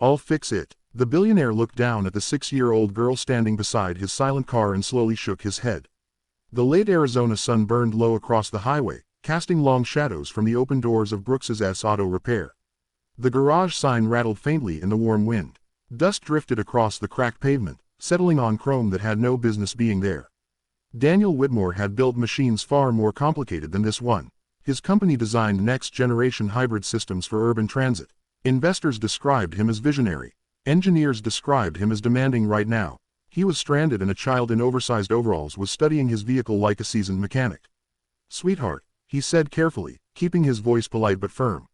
I'll fix it. The billionaire looked down at the 6-year-old girl standing beside his silent car and slowly shook his head. The late Arizona sun burned low across the highway, casting long shadows from the open doors of Brooks's Auto Repair. The garage sign rattled faintly in the warm wind. Dust drifted across the cracked pavement, settling on chrome that had no business being there. Daniel Whitmore had built machines far more complicated than this one. His company designed next-generation hybrid systems for urban transit. Investors described him as visionary. Engineers described him as demanding. Right now, he was stranded and a child in oversized overalls was studying his vehicle like a seasoned mechanic. "Sweetheart," he said carefully, keeping his voice polite but firm.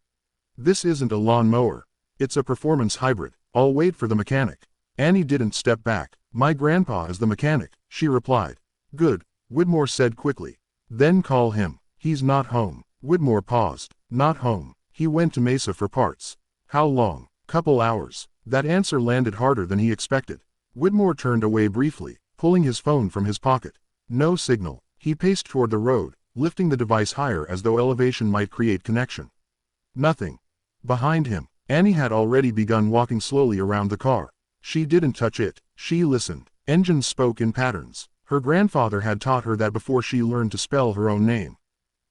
"This isn't a lawn mower. It's a performance hybrid. I'll wait for the mechanic." Annie didn't step back. "My grandpa is the mechanic," she replied. "Good," Whitmore said quickly. "Then call him." "He's not home." Whitmore paused. "Not home. He went to Mesa for parts." "How long?" "Couple hours." That answer landed harder than he expected. Whitmore turned away briefly, pulling his phone from his pocket. No signal. He paced toward the road, lifting the device higher as though elevation might create connection. Nothing. Behind him, Annie had already begun walking slowly around the car. She didn't touch it. She listened. Engines spoke in patterns. Her grandfather had taught her that before she learned to spell her own name.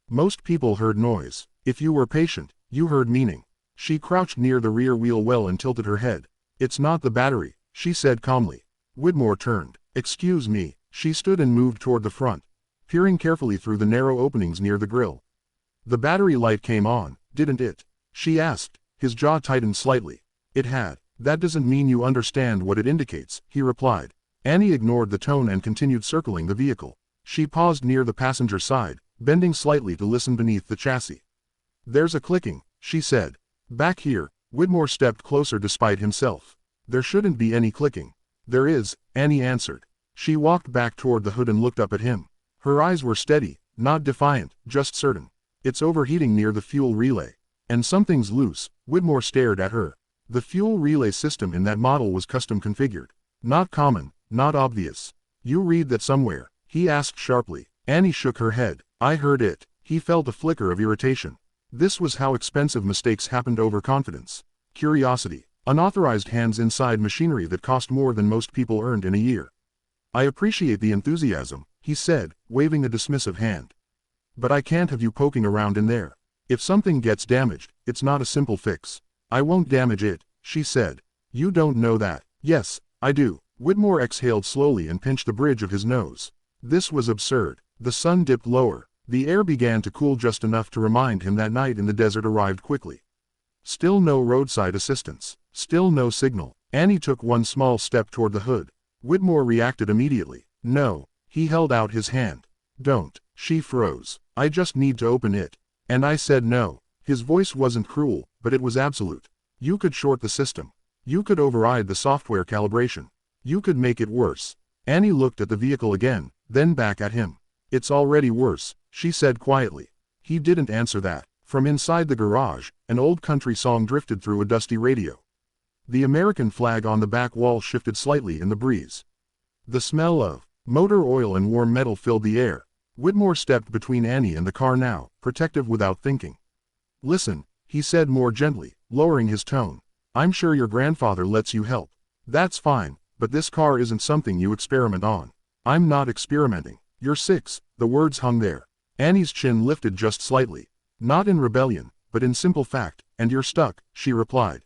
Most people heard noise. If you were patient, you heard meaning. She crouched near the rear wheel well and tilted her head. "It's not the battery," she said calmly. Whitmore turned. "Excuse me." She stood and moved toward the front, peering carefully through the narrow openings near the grille. "The battery light came on, didn't it?" she asked. His jaw tightened slightly. "It had." "That doesn't mean you understand what it indicates," he replied. Annie ignored the tone and continued circling the vehicle. She paused near the passenger side, bending slightly to listen beneath the chassis. "There's a clicking," she said. "Back here." Whitmore stepped closer despite himself. "There shouldn't be any clicking." "There is," Annie answered. She walked back toward the hood and looked up at him. Her eyes were steady, not defiant, just certain. "It's overheating near the fuel relay. And something's loose." Whitmore stared at her. The fuel relay system in that model was custom configured. Not common, not obvious. "You read that somewhere?" he asked sharply. Annie shook her head. "I heard it." He felt a flicker of irritation. This was how expensive mistakes happened: overconfidence, curiosity, unauthorized hands inside machinery that cost more than most people earned in a year. "I appreciate the enthusiasm," he said, waving a dismissive hand. "But I can't have you poking around in there. If something gets damaged, it's not a simple fix." "I won't damage it," she said. "You don't know that." "Yes, I do." Whitmore exhaled slowly and pinched the bridge of his nose. This was absurd. The sun dipped lower. The air began to cool just enough to remind him that night in the desert arrived quickly. Still no roadside assistance. Still no signal. Annie took one small step toward the hood. Whitmore reacted immediately. "No." He held out his hand. "Don't." She froze. "I just need to open it." "And I said no." His voice wasn't cruel, but it was absolute. "You could short the system. You could override the software calibration. You could make it worse." Annie looked at the vehicle again, then back at him. "It's already worse," she said quietly. He didn't answer that. From inside the garage, an old country song drifted through a dusty radio. The American flag on the back wall shifted slightly in the breeze. The smell of motor oil and warm metal filled the air. Whitmore stepped between Annie and the car now, protective without thinking. "Listen," he said more gently, lowering his tone. "I'm sure your grandfather lets you help. That's fine, but this car isn't something you experiment on." "I'm not experimenting." "You're 6, the words hung there. Annie's chin lifted just slightly. "Not in rebellion, but in simple fact, and you're stuck," she replied.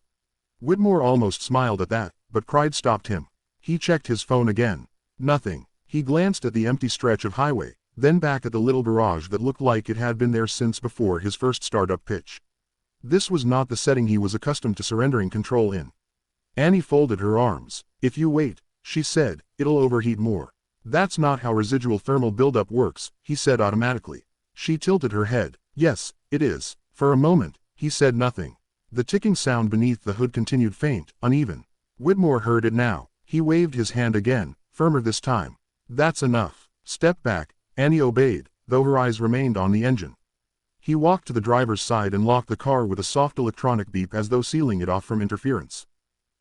Whitmore almost smiled at that, but pride stopped him. He checked his phone again. Nothing. He glanced at the empty stretch of highway, then back at the little garage that looked like it had been there since before his first startup pitch. This was not the setting he was accustomed to surrendering control in. Annie folded her arms. "If you wait," she said, "it'll overheat more." "That's not how residual thermal buildup works," he said automatically. She tilted her head. "Yes, it is." For a moment, he said nothing. The ticking sound beneath the hood continued, faint, uneven. Whitmore heard it now. He waved his hand again, firmer this time. "That's enough. Step back." Annie obeyed, though her eyes remained on the engine. He walked to the driver's side and locked the car with a soft electronic beep as though sealing it off from interference.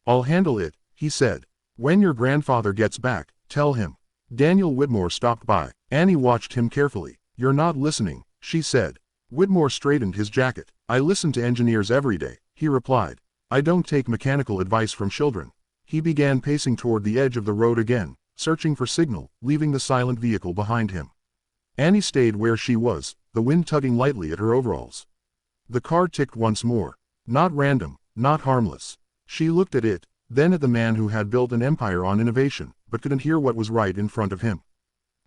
"I'll handle it," he said. "When your grandfather gets back, tell him." Daniel Whitmore stopped by. Annie watched him carefully. "You're not listening," she said. Whitmore straightened his jacket. "I listen to engineers every day," he replied. I don't take mechanical advice from children. He began pacing toward the edge of the road again, searching for signal, leaving the silent vehicle behind him. Annie stayed where she was, the wind tugging lightly at her overalls. The car ticked once more. Not random, not harmless. She looked at it, then at the man who had built an empire on innovation, but couldn't hear what was right in front of him.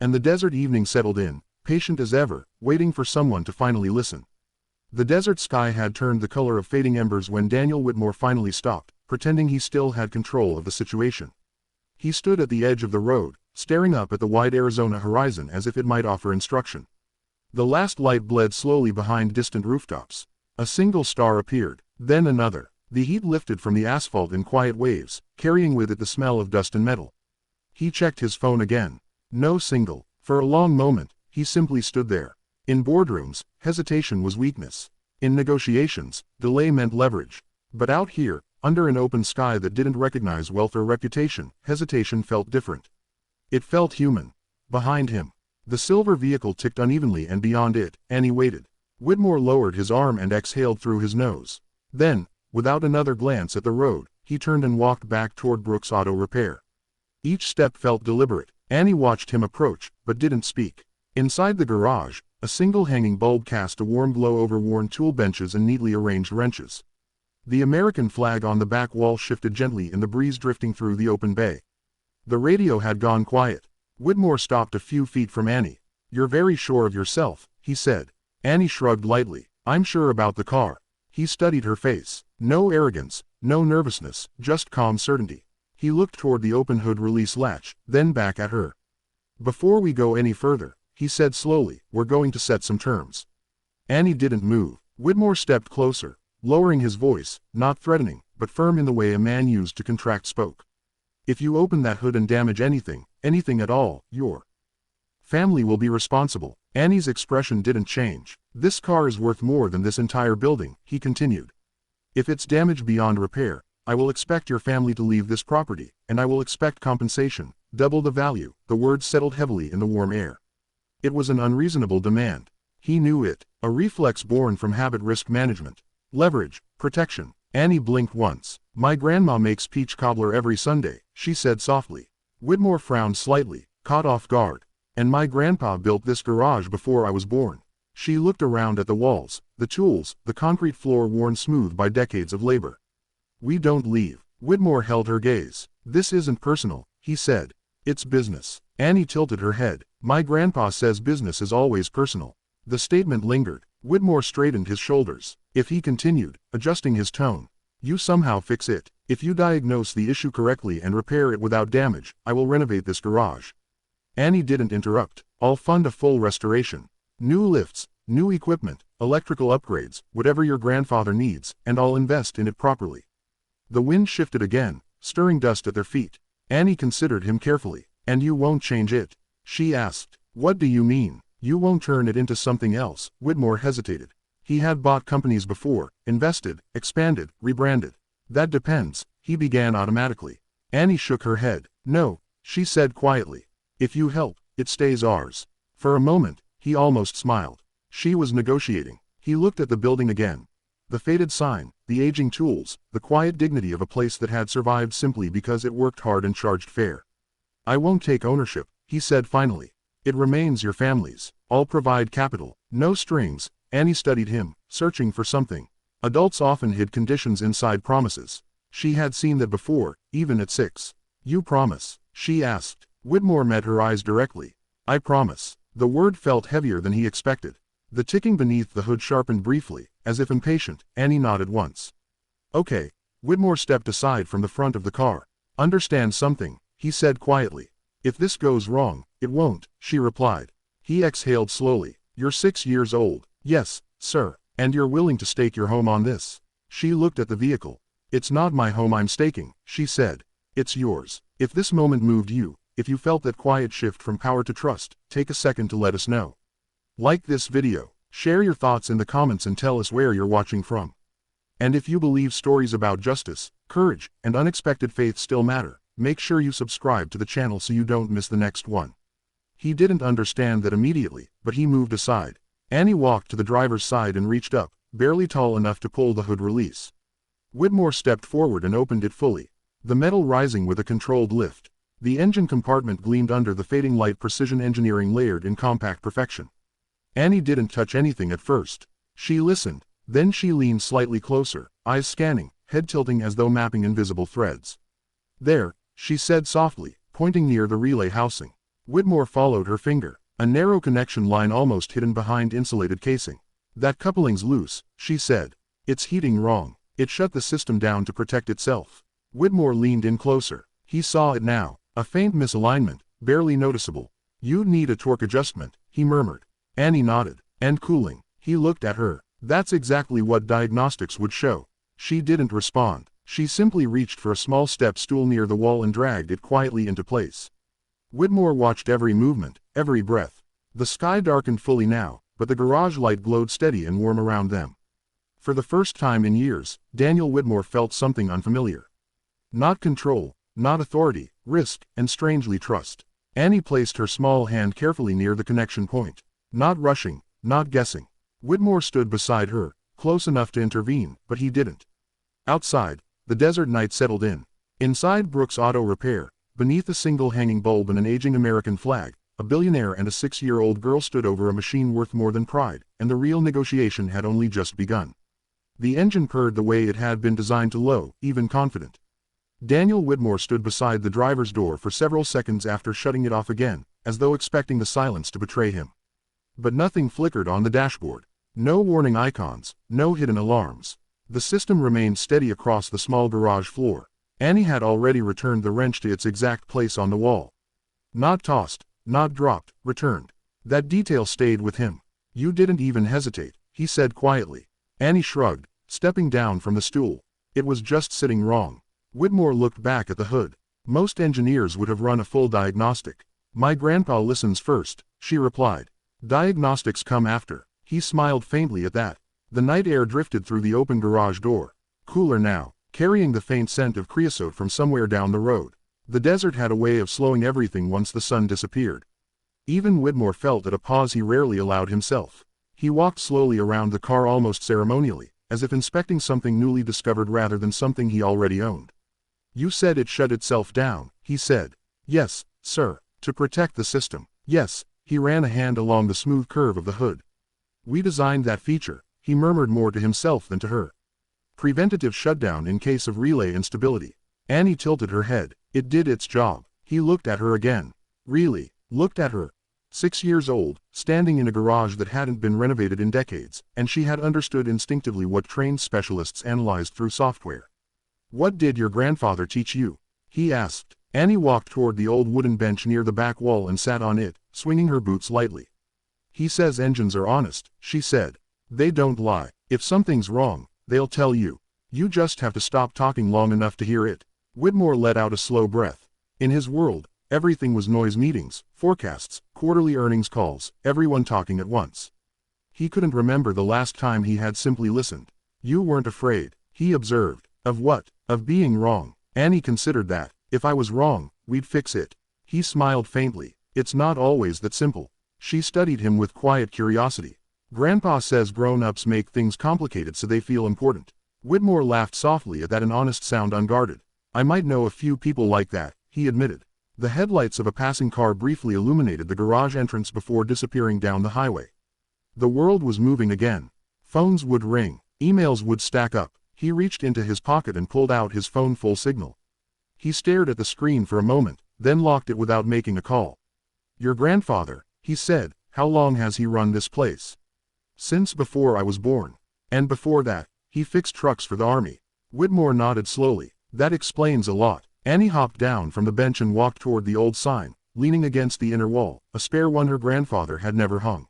And the desert evening settled in, patient as ever, waiting for someone to finally listen. The desert sky had turned the color of fading embers when Daniel Whitmore finally stopped, pretending he still had control of the situation. He stood at the edge of the road, staring up at the wide Arizona horizon as if it might offer instruction. The last light bled slowly behind distant rooftops. A single star appeared, then another. The heat lifted from the asphalt in quiet waves, carrying with it the smell of dust and metal. He checked his phone again. No signal. For a long moment, he simply stood there. In boardrooms, hesitation was weakness. In negotiations, delay meant leverage. But out here, under an open sky that didn't recognize wealth or reputation, hesitation felt different. It felt human. Behind him, the silver vehicle ticked unevenly, and beyond it, Annie waited. Whitmore lowered his arm and exhaled through his nose. Then, without another glance at the road, he turned and walked back toward Brooks Auto Repair. Each step felt deliberate. Annie watched him approach, but didn't speak. Inside the garage, a single hanging bulb cast a warm glow over worn tool benches and neatly arranged wrenches. The American flag on the back wall shifted gently in the breeze drifting through the open bay. The radio had gone quiet. Whitmore stopped a few feet from Annie. "You're very sure of yourself," he said. Annie shrugged lightly. "I'm sure about the car." He studied her face. No arrogance, no nervousness, just calm certainty. He looked toward the open hood release latch, then back at her. "Before we go any further," he said slowly, "we're going to set some terms." Annie didn't move. Whitmore stepped closer, lowering his voice, not threatening, but firm in the way a man used to contract spoke. "If you open that hood and damage anything, anything at all, your family will be responsible." Annie's expression didn't change. "This car is worth more than this entire building," he continued. "If it's damaged beyond repair, I will expect your family to leave this property, and I will expect compensation, double the value." The words settled heavily in the warm air. It was an unreasonable demand. He knew it, a reflex born from habit risk management. Leverage, protection. Annie blinked once. "My grandma makes peach cobbler every Sunday," she said softly. Whitmore frowned slightly, caught off guard. "And my grandpa built this garage before I was born." She looked around at the walls, the tools, the concrete floor worn smooth by decades of labor. "We don't leave." Whitmore held her gaze. "This isn't personal," he said. "It's business." Annie tilted her head. "My grandpa says business is always personal." The statement lingered. Whitmore straightened his shoulders. If he continued, adjusting his tone, "You somehow fix it. If you diagnose the issue correctly and repair it without damage, I will renovate this garage." Annie didn't interrupt. "I'll fund a full restoration. New lifts, new equipment, electrical upgrades, whatever your grandfather needs, and I'll invest in it properly." The wind shifted again, stirring dust at their feet. Annie considered him carefully. "And you won't change it?" she asked. "What do you mean? You won't turn it into something else?" Whitmore hesitated. He had bought companies before, invested, expanded, rebranded. "That depends," he began automatically. Annie shook her head. "No," she said quietly. "If you help, it stays ours." For a moment, he almost smiled. She was negotiating. He looked at the building again. The faded sign, the aging tools, the quiet dignity of a place that had survived simply because it worked hard and charged fair. "I won't take ownership," he said finally. "It remains your family's. I'll provide capital, no strings." Annie studied him, searching for something. Adults often hid conditions inside promises. She had seen that before, even at 6. "You promise?" she asked. Whitmore met her eyes directly. "I promise." The word felt heavier than he expected. The ticking beneath the hood sharpened briefly, as if impatient. Annie nodded once. "Okay." Whitmore stepped aside from the front of the car. "Understand something," he said quietly. "If this goes wrong, it won't," she replied. He exhaled slowly. "You're 6 years old." "Yes, sir. And you're willing to stake your home on this?" She looked at the vehicle. "It's not my home I'm staking," she said. "It's yours. If this moment moved you, if you felt that quiet shift from power to trust, take a second to let us know. Like this video, share your thoughts in the comments and tell us where you're watching from. And if you believe stories about justice, courage, and unexpected faith still matter, make sure you subscribe to the channel so you don't miss the next one. He didn't understand that immediately, but he moved aside. Annie walked to the driver's side and reached up, barely tall enough to pull the hood release. Whitmore stepped forward and opened it fully, the metal rising with a controlled lift. The engine compartment gleamed under the fading light, precision engineering layered in compact perfection. Annie didn't touch anything at first. She listened, then she leaned slightly closer, eyes scanning, head tilting as though mapping invisible threads. "There," she said softly, pointing near the relay housing. Whitmore followed her finger, a narrow connection line almost hidden behind insulated casing. "That coupling's loose," she said. "It's heating wrong. It shut the system down to protect itself." Whitmore leaned in closer. He saw it now, a faint misalignment, barely noticeable. "You'd need a torque adjustment," he murmured. Annie nodded. "And cooling." He looked at her. "That's exactly what diagnostics would show." She didn't respond. She simply reached for a small step stool near the wall and dragged it quietly into place. Whitmore watched every movement, every breath. The sky darkened fully now, but the garage light glowed steady and warm around them. For the first time in years, Daniel Whitmore felt something unfamiliar. Not control, not authority, risk, and strangely trust. Annie placed her small hand carefully near the connection point. Not rushing, not guessing. Whitmore stood beside her, close enough to intervene, but he didn't. Outside, the desert night settled in. Inside Brooks Auto Repair, beneath a single hanging bulb and an aging American flag, a billionaire and a 6-year-old girl stood over a machine worth more than pride, and the real negotiation had only just begun. The engine purred the way it had been designed to, low, even confident. Daniel Whitmore stood beside the driver's door for several seconds after shutting it off again, as though expecting the silence to betray him. But nothing flickered on the dashboard. No warning icons, no hidden alarms. The system remained steady across the small garage floor. Annie had already returned the wrench to its exact place on the wall. Not tossed, not dropped, returned. That detail stayed with him. "You didn't even hesitate," he said quietly. Annie shrugged, stepping down from the stool. "It was just sitting wrong." Whitmore looked back at the hood. "Most engineers would have run a full diagnostic." "My grandpa listens first," she replied. "Diagnostics come after." He smiled faintly at that. The night air drifted through the open garage door. Cooler now, carrying the faint scent of creosote from somewhere down the road. The desert had a way of slowing everything once the sun disappeared. Even Whitmore felt at a pause he rarely allowed himself. He walked slowly around the car almost ceremonially, as if inspecting something newly discovered rather than something he already owned. "You said it shut itself down," he said. "Yes, sir. To protect the system." "Yes." He ran a hand along the smooth curve of the hood. "We designed that feature," he murmured more to himself than to her. "Preventative shutdown in case of relay instability." Annie tilted her head. "It did its job." He looked at her again. Really, looked at her. 6 years old, standing in a garage that hadn't been renovated in decades, and she had understood instinctively what trained specialists analyzed through software. "What did your grandfather teach you?" he asked. Annie walked toward the old wooden bench near the back wall and sat on it, swinging her boots lightly. "He says engines are honest," she said. "They don't lie. If something's wrong, they'll tell you. You just have to stop talking long enough to hear it." Whitmore let out a slow breath. In his world, everything was noise: meetings, forecasts, quarterly earnings calls, everyone talking at once. He couldn't remember the last time he had simply listened. "You weren't afraid," he observed. "Of what?" "Of being wrong." Annie considered that. "If I was wrong, we'd fix it." He smiled faintly. "It's not always that simple." She studied him with quiet curiosity. "Grandpa says grown-ups make things complicated so they feel important." Whitmore laughed softly at that, an honest sound unguarded. "I might know a few people like that," he admitted. The headlights of a passing car briefly illuminated the garage entrance before disappearing down the highway. The world was moving again. Phones would ring. Emails would stack up. He reached into his pocket and pulled out his phone full signal. He stared at the screen for a moment, then locked it without making a call. "Your grandfather," he said, "how long has he run this place?" "Since before I was born." "And before that, he fixed trucks for the army." Whitmore nodded slowly. "That explains a lot." Annie hopped down from the bench and walked toward the old sign, leaning against the inner wall, a spare one her grandfather had never hung.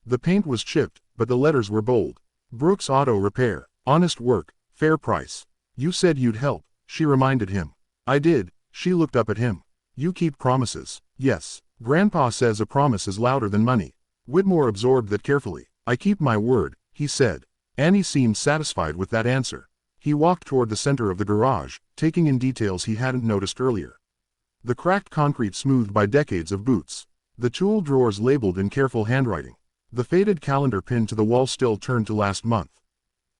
The paint was chipped, but the letters were bold. "Brooks Auto Repair. Honest work, fair price." "You said you'd help," she reminded him. "I did." She looked up at him. "You keep promises." "Yes." "Grandpa says a promise is louder than money." Whitmore absorbed that carefully. "I keep my word," he said. Annie seemed satisfied with that answer. He walked toward the center of the garage, taking in details he hadn't noticed earlier. The cracked concrete smoothed by decades of boots. The tool drawers labeled in careful handwriting. The faded calendar pinned to the wall still turned to last month.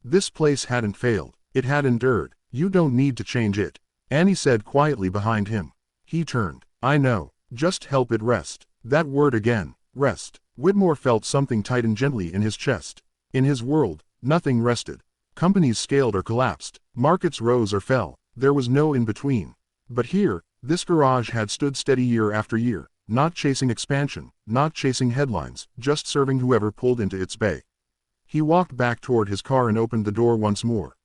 This place hadn't failed. It had endured. You don't need to change it, Annie said quietly behind him. He turned. I know. Just help it rest. That word again. Rest. Whitmore felt something tighten gently in his chest. In his world, nothing rested. Companies scaled or collapsed. Markets rose or fell. There was no in-between. But here, this garage had stood steady year after year, not chasing expansion, not chasing headlines, just serving whoever pulled into its bay. He walked back toward his car and opened the door once more.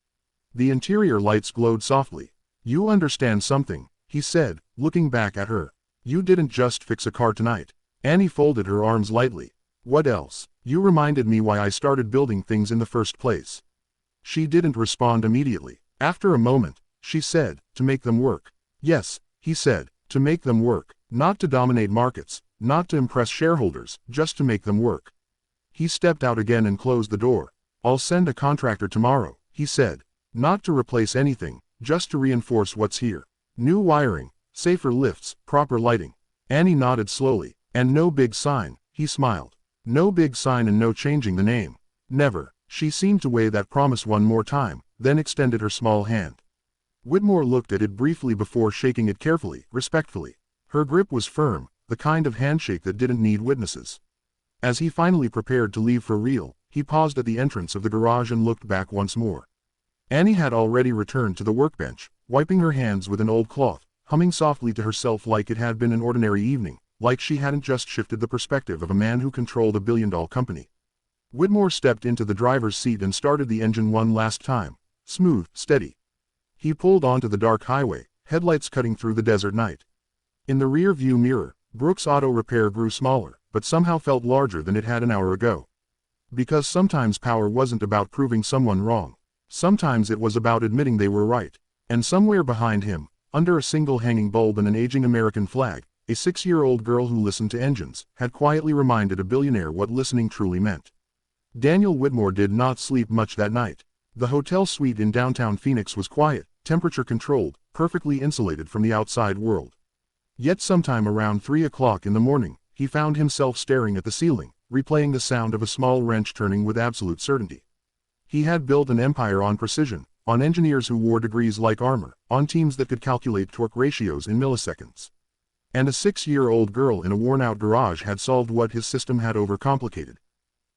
The interior lights glowed softly. You understand something, he said, looking back at her. You didn't just fix a car tonight. Annie folded her arms lightly. What else? You reminded me why I started building things in the first place. She didn't respond immediately. After a moment, she said, to make them work. Yes, he said, to make them work, not to dominate markets, not to impress shareholders, just to make them work. He stepped out again and closed the door. I'll send a contractor tomorrow, he said. Not to replace anything, just to reinforce what's here. New wiring, safer lifts, proper lighting. Annie nodded slowly. And no big sign, he smiled. No big sign and no changing the name. Never. She seemed to weigh that promise one more time, then extended her small hand. Whitmore looked at it briefly before shaking it carefully, respectfully. Her grip was firm, the kind of handshake that didn't need witnesses. As he finally prepared to leave for real, he paused at the entrance of the garage and looked back once more. Annie had already returned to the workbench, wiping her hands with an old cloth, humming softly to herself like it had been an ordinary evening, like she hadn't just shifted the perspective of a man who controlled a billion-dollar company. Whitmore stepped into the driver's seat and started the engine one last time. Smooth, steady. He pulled onto the dark highway, headlights cutting through the desert night. In the rear-view mirror, Brooks Auto Repair grew smaller, but somehow felt larger than it had an hour ago. Because sometimes power wasn't about proving someone wrong. Sometimes it was about admitting they were right. And somewhere behind him, under a single hanging bulb and an aging American flag, a 6-year-old girl who listened to engines, had quietly reminded a billionaire what listening truly meant. Daniel Whitmore did not sleep much that night. The hotel suite in downtown Phoenix was quiet, temperature-controlled, perfectly insulated from the outside world. Yet sometime around 3 o'clock in the morning, he found himself staring at the ceiling, replaying the sound of a small wrench turning with absolute certainty. He had built an empire on precision, on engineers who wore degrees like armor, on teams that could calculate torque ratios in milliseconds. And a 6-year-old girl in a worn-out garage had solved what his system had overcomplicated.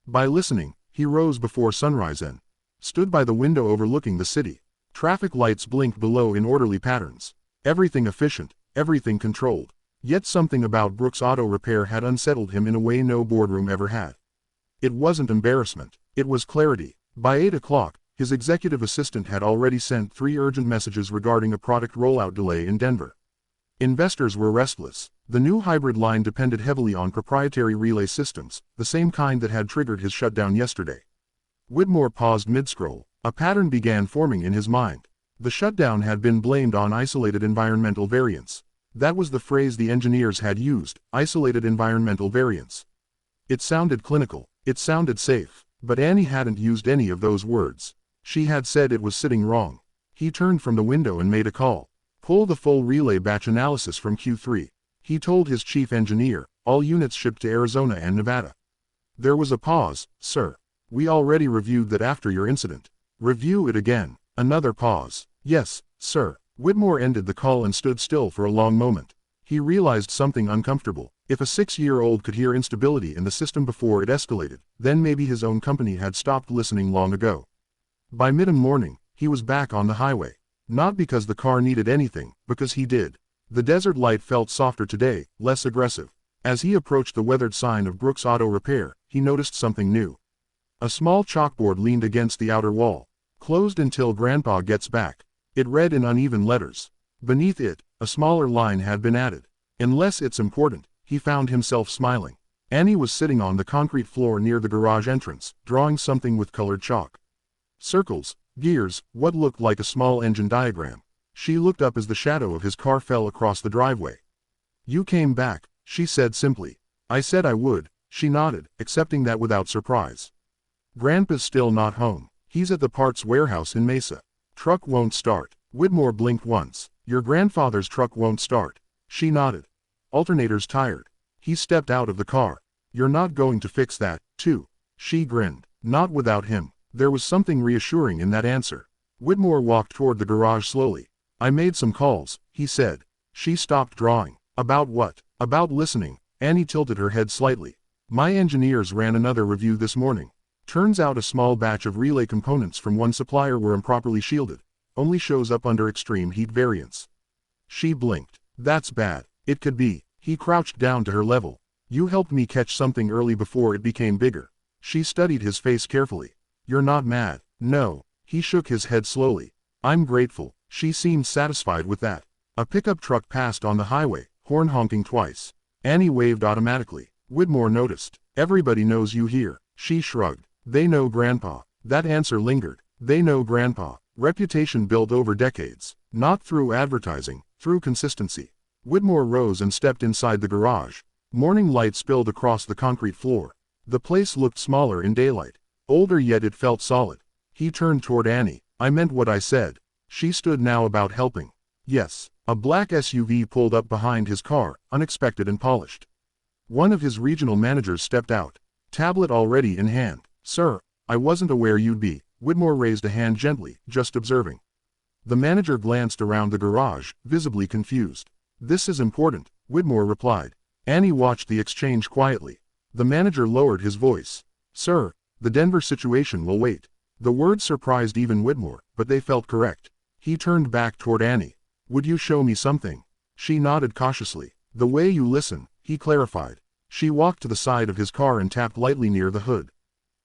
By listening, he rose before sunrise and stood by the window overlooking the city. Traffic lights blinked below in orderly patterns. Everything efficient, everything controlled. Yet something about Brooks Auto Repair had unsettled him in a way no boardroom ever had. It wasn't embarrassment, it was clarity. By 8 o'clock, his executive assistant had already sent 3 urgent messages regarding a product rollout delay in Denver. Investors were restless. The new hybrid line depended heavily on proprietary relay systems, the same kind that had triggered his shutdown yesterday. Whitmore paused mid-scroll. A pattern began forming in his mind. The shutdown had been blamed on isolated environmental variants. That was the phrase the engineers had used, isolated environmental variants. It sounded clinical. It sounded safe. But Annie hadn't used any of those words. She had said it was sitting wrong. He turned from the window and made a call. Pull the full relay batch analysis from Q3. He told his chief engineer, all units shipped to Arizona and Nevada. There was a pause. Sir. We already reviewed that after your incident. Review it again. Another pause. Yes, sir. Whitmore ended the call and stood still for a long moment. He realized something uncomfortable. If a 6-year-old could hear instability in the system before it escalated, then maybe his own company had stopped listening long ago. By mid-morning, he was back on the highway. Not because the car needed anything, because he did. The desert light felt softer today, less aggressive. As he approached the weathered sign of Brooks Auto Repair, he noticed something new. A small chalkboard leaned against the outer wall. Closed until Grandpa gets back. It read in uneven letters. Beneath it, a smaller line had been added. Unless it's important, he found himself smiling. Annie was sitting on the concrete floor near the garage entrance, drawing something with colored chalk. Circles, gears, what looked like a small engine diagram. She looked up as the shadow of his car fell across the driveway. You came back, she said simply. I said I would, she nodded, accepting that without surprise. Grandpa's still not home. He's at the parts warehouse in Mesa. Truck won't start. Whitmore blinked once. Your grandfather's truck won't start. She nodded. Alternator's tired. He stepped out of the car. You're not going to fix that, too. She grinned. Not without him. There was something reassuring in that answer. Whitmore walked toward the garage slowly. I made some calls, he said. She stopped drawing. About what? About listening. Annie tilted her head slightly. My engineers ran another review this morning. Turns out a small batch of relay components from one supplier were improperly shielded. Only shows up under extreme heat variants. She blinked. That's bad. It could be. He crouched down to her level. You helped me catch something early before it became bigger. She studied his face carefully. You're not mad. No. He shook his head slowly. I'm grateful. She seemed satisfied with that. A pickup truck passed on the highway, horn honking twice. Annie waved automatically. Whitmore noticed. Everybody knows you here. She shrugged. They know Grandpa. That answer lingered. They know Grandpa. Reputation built over decades. Not through advertising, through consistency. Whitmore rose and stepped inside the garage. Morning light spilled across the concrete floor. The place looked smaller in daylight. Older yet it felt solid. He turned toward Annie. I meant what I said. She stood now about helping. Yes. A black SUV pulled up behind his car, unexpected and polished. One of his regional managers stepped out. Tablet already in hand. Sir, I wasn't aware you'd be. Whitmore raised a hand gently, just observing. The manager glanced around the garage, visibly confused. This is important, Whitmore replied. Annie watched the exchange quietly. The manager lowered his voice. Sir, the Denver situation will wait. The words surprised even Whitmore, but they felt correct. He turned back toward Annie. Would you show me something? She nodded cautiously. The way you listen, he clarified. She walked to the side of his car and tapped lightly near the hood.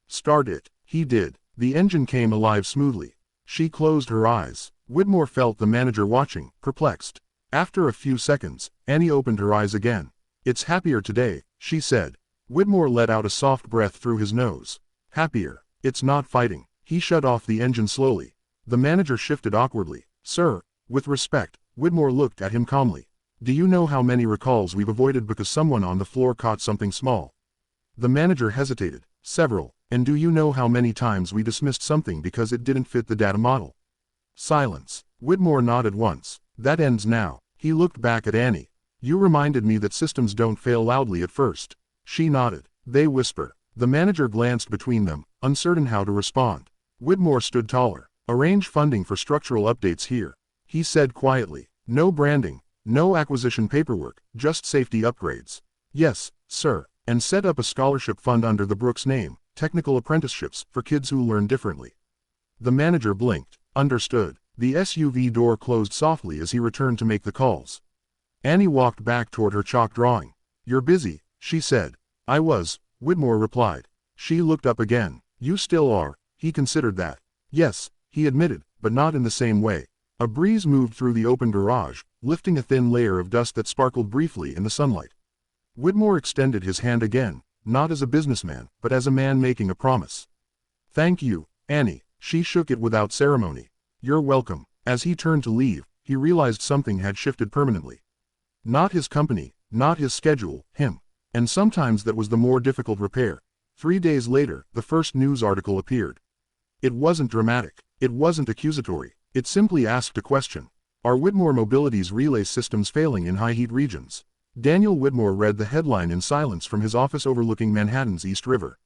Start it. He did. The engine came alive smoothly. She closed her eyes. Whitmore felt the manager watching, perplexed. After a few seconds, Annie opened her eyes again. It's happier today, she said. Whitmore let out a soft breath through his nose. Happier. It's not fighting. He shut off the engine slowly. The manager shifted awkwardly. Sir, with respect, Whitmore looked at him calmly. Do you know how many recalls we've avoided because someone on the floor caught something small? The manager hesitated. Several. And do you know how many times we dismissed something because it didn't fit the data model? Silence. Whitmore nodded once. That ends now. He looked back at Annie. You reminded me that systems don't fail loudly at first. She nodded. They whisper. The manager glanced between them, uncertain how to respond. Whitmore stood taller. Arrange funding for structural updates here. He said quietly. No branding, no acquisition paperwork, just safety upgrades. Yes, sir. And set up a scholarship fund under the Brooks name, technical apprenticeships for kids who learn differently. The manager blinked. Understood. The SUV door closed softly as he returned to make the calls. Annie walked back toward her chalk drawing. You're busy, she said. I was, Whitmore replied. She looked up again. You still are. He considered that. Yes, he admitted, but not in the same way. A breeze moved through the open garage, lifting a thin layer of dust that sparkled briefly in the sunlight. Whitmore extended his hand again, not as a businessman, but as a man making a promise. Thank you, Annie. She shook it without ceremony. You're welcome. As he turned to leave, he realized something had shifted permanently. Not his company, not his schedule, him. And sometimes that was the more difficult repair. 3 days later, the first news article appeared. It wasn't dramatic. It wasn't accusatory. It simply asked a question. Are Whitmore Mobility's relay systems failing in high-heat regions? Daniel Whitmore read the headline in silence from his office overlooking Manhattan's East River.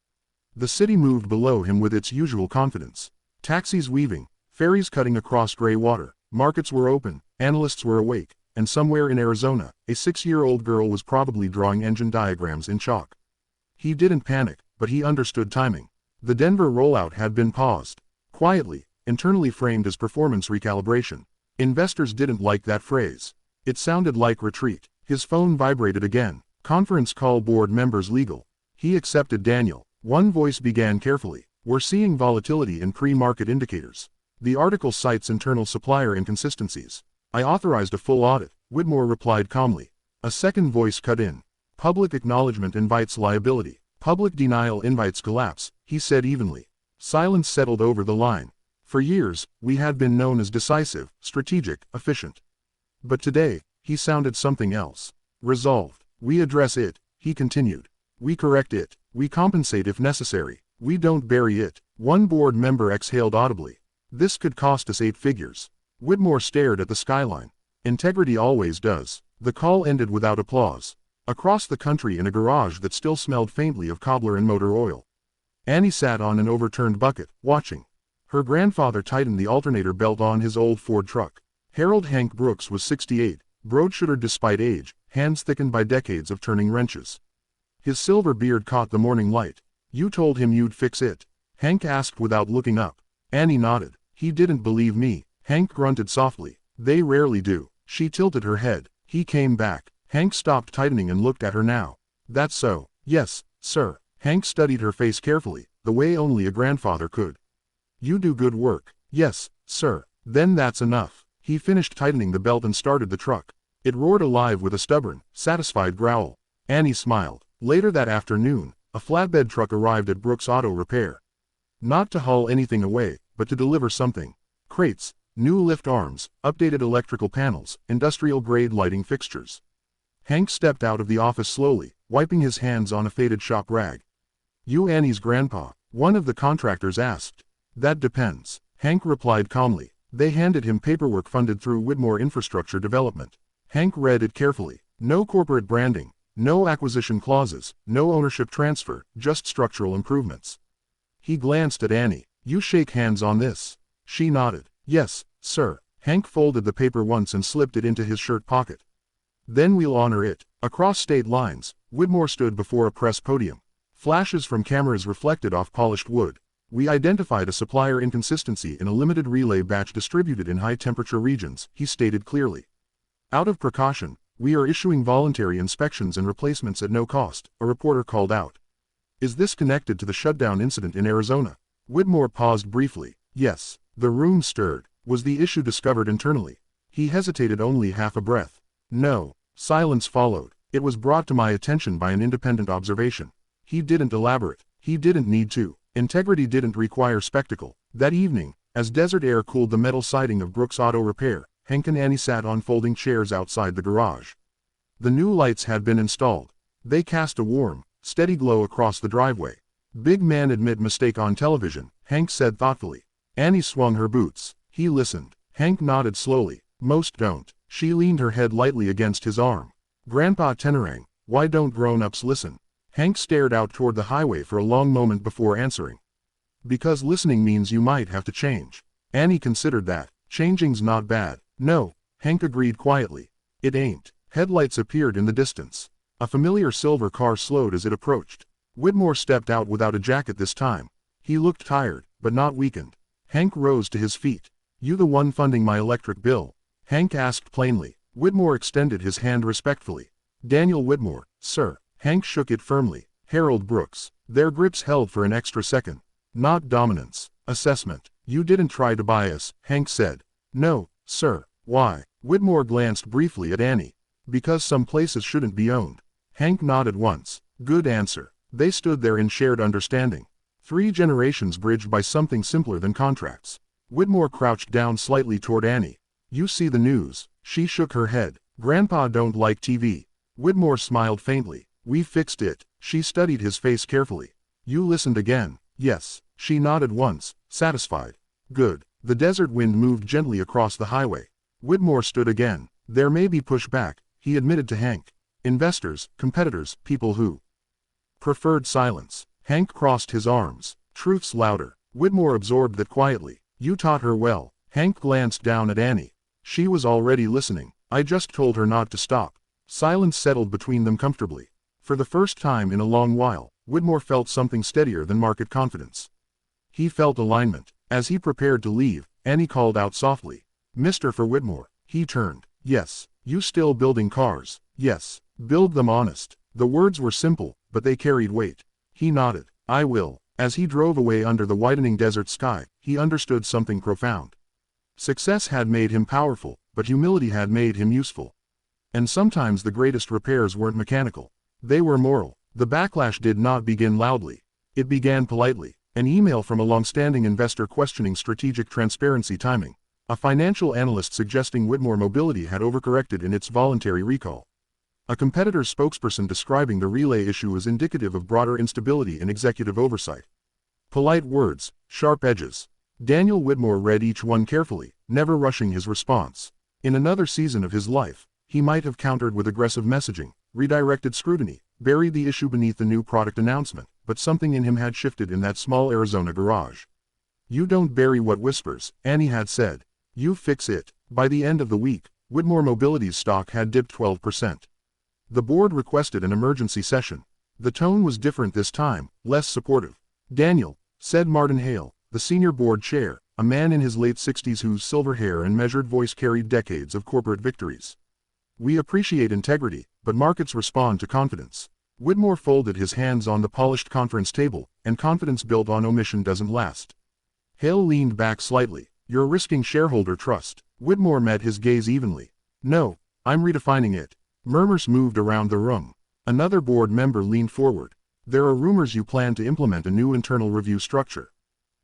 The city moved below him with its usual confidence. Taxis weaving, ferries cutting across gray water, markets were open, analysts were awake, and somewhere in Arizona, a 6-year-old girl was probably drawing engine diagrams in chalk. He didn't panic, but he understood timing. The Denver rollout had been paused. Quietly, internally framed as performance recalibration. Investors didn't like that phrase. It sounded like retreat. His phone vibrated again. Conference call board members legal. He accepted Daniel. One voice began carefully. We're seeing volatility in pre-market indicators. The article cites internal supplier inconsistencies. I authorized a full audit, Whitmore replied calmly. A second voice cut in. Public acknowledgement invites liability. Public denial invites collapse, he said evenly. Silence settled over the line. For years, we had been known as decisive, strategic, efficient. But today, he sounded something else. Resolved. We address it, he continued. We correct it. We compensate if necessary. We don't bury it. One board member exhaled audibly. This could cost us 8 figures. Whitmore stared at the skyline. Integrity always does. The call ended without applause. Across the country in a garage that still smelled faintly of cobbler and motor oil. Annie sat on an overturned bucket, watching. Her grandfather tightened the alternator belt on his old Ford truck. Harold Hank Brooks was 68, broad-shouldered despite age, hands thickened by decades of turning wrenches. His silver beard caught the morning light. "You told him you'd fix it?" Hank asked without looking up. Annie nodded. "He didn't believe me," Hank grunted softly. "They rarely do." She tilted her head. "He came back." Hank stopped tightening and looked at her now. "That's so." "Yes, sir." Hank studied her face carefully, the way only a grandfather could. "You do good work." "Yes, sir." "Then that's enough." He finished tightening the belt and started the truck. It roared alive with a stubborn, satisfied growl. Annie smiled. Later that afternoon, a flatbed truck arrived at Brooks Auto Repair. Not to haul anything away, but to deliver something. Crates, new lift arms, updated electrical panels, industrial-grade lighting fixtures. Hank stepped out of the office slowly, wiping his hands on a faded shop rag. "You Annie's grandpa?" one of the contractors asked. "That depends," Hank replied calmly. They handed him paperwork funded through Whitmore Infrastructure Development. Hank read it carefully. No corporate branding, no acquisition clauses, no ownership transfer, just structural improvements. He glanced at Annie. "You shake hands on this?" She nodded. "Yes, sir." Hank folded the paper once and slipped it into his shirt pocket. "Then we'll honor it." Across state lines, Whitmore stood before a press podium. Flashes from cameras reflected off polished wood. "We identified a supplier inconsistency in a limited relay batch distributed in high-temperature regions," he stated clearly. "Out of precaution, we are issuing voluntary inspections and replacements at no cost," a reporter called out. "Is this connected to the shutdown incident in Arizona?" Whitmore paused briefly. "Yes." The room stirred. Was the issue discovered internally? He hesitated only half a breath. "No." Silence followed. "It was brought to my attention by an independent observation." He didn't elaborate. He didn't need to. Integrity didn't require spectacle. That evening, as desert air cooled the metal siding of Brooks Auto Repair, Hank and Annie sat on folding chairs outside the garage. The new lights had been installed. They cast a warm, steady glow across the driveway. "Big man admit mistake on television," Hank said thoughtfully. Annie swung her boots. He listened. Hank nodded slowly. "Most don't." She leaned her head lightly against his arm. "Grandpa Tenerang, why don't grown-ups listen?" Hank stared out toward the highway for a long moment before answering. "Because listening means you might have to change." Annie considered that. "Changing's not bad." "No," Hank agreed quietly. "It ain't." Headlights appeared in the distance. A familiar silver car slowed as it approached. Whitmore stepped out without a jacket this time. He looked tired, but not weakened. Hank rose to his feet. "You the one funding my electric bill?" Hank asked plainly. Whitmore extended his hand respectfully. "Daniel Whitmore, sir." Hank shook it firmly. "Harold Brooks." Their grips held for an extra second. "Not dominance. Assessment." "You didn't try to buy us," Hank said. "No, sir." "Why?" Whitmore glanced briefly at Annie. "Because some places shouldn't be owned." Hank nodded once. "Good answer." They stood there in shared understanding. 3 generations bridged by something simpler than contracts. Whitmore crouched down slightly toward Annie. "You see the news?" She shook her head. "Grandpa don't like TV." Whitmore smiled faintly. "We fixed it." She studied his face carefully. "You listened again?" "Yes." She nodded once, satisfied. "Good." The desert wind moved gently across the highway. Whitmore stood again. "There may be pushback," he admitted to Hank. "Investors, competitors, people who preferred silence." Hank crossed his arms. "Truth's louder." Whitmore absorbed that quietly. "You taught her well." Hank glanced down at Annie. She was already listening. "I just told her not to stop." Silence settled between them comfortably. For the first time in a long while, Whitmore felt something steadier than market confidence. He felt alignment. As he prepared to leave, Annie called out softly. "Mr. for Whitmore." He turned. "Yes." "You still building cars?" "Yes." "Build them honest." The words were simple, but they carried weight. He nodded. "I will." As he drove away under the widening desert sky, he understood something profound. Success had made him powerful, but humility had made him useful. And sometimes the greatest repairs weren't mechanical. They were moral. The backlash did not begin loudly. It began politely. An email from a long-standing investor questioning strategic transparency timing. A financial analyst suggesting Whitmore Mobility had overcorrected in its voluntary recall. A competitor's spokesperson describing the relay issue as indicative of broader instability in executive oversight. Polite words, sharp edges. Daniel Whitmore read each one carefully, never rushing his response. In another season of his life, he might have countered with aggressive messaging, redirected scrutiny, buried the issue beneath the new product announcement, but something in him had shifted in that small Arizona garage. You don't bury what whispers, Annie had said. You fix it. By the end of the week, Whitmore Mobility's stock had dipped 12%. The board requested an emergency session. The tone was different this time, less supportive. Daniel, said Martin Hale, the senior board chair, a man in his late 60s whose silver hair and measured voice carried decades of corporate victories. We appreciate integrity, but markets respond to confidence. Whitmore folded his hands on the polished conference table, and confidence built on omission doesn't last. Hale leaned back slightly. You're risking shareholder trust. Whitmore met his gaze evenly. No, I'm redefining it. Murmurs moved around the room. Another board member leaned forward. There are rumors you plan to implement a new internal review structure.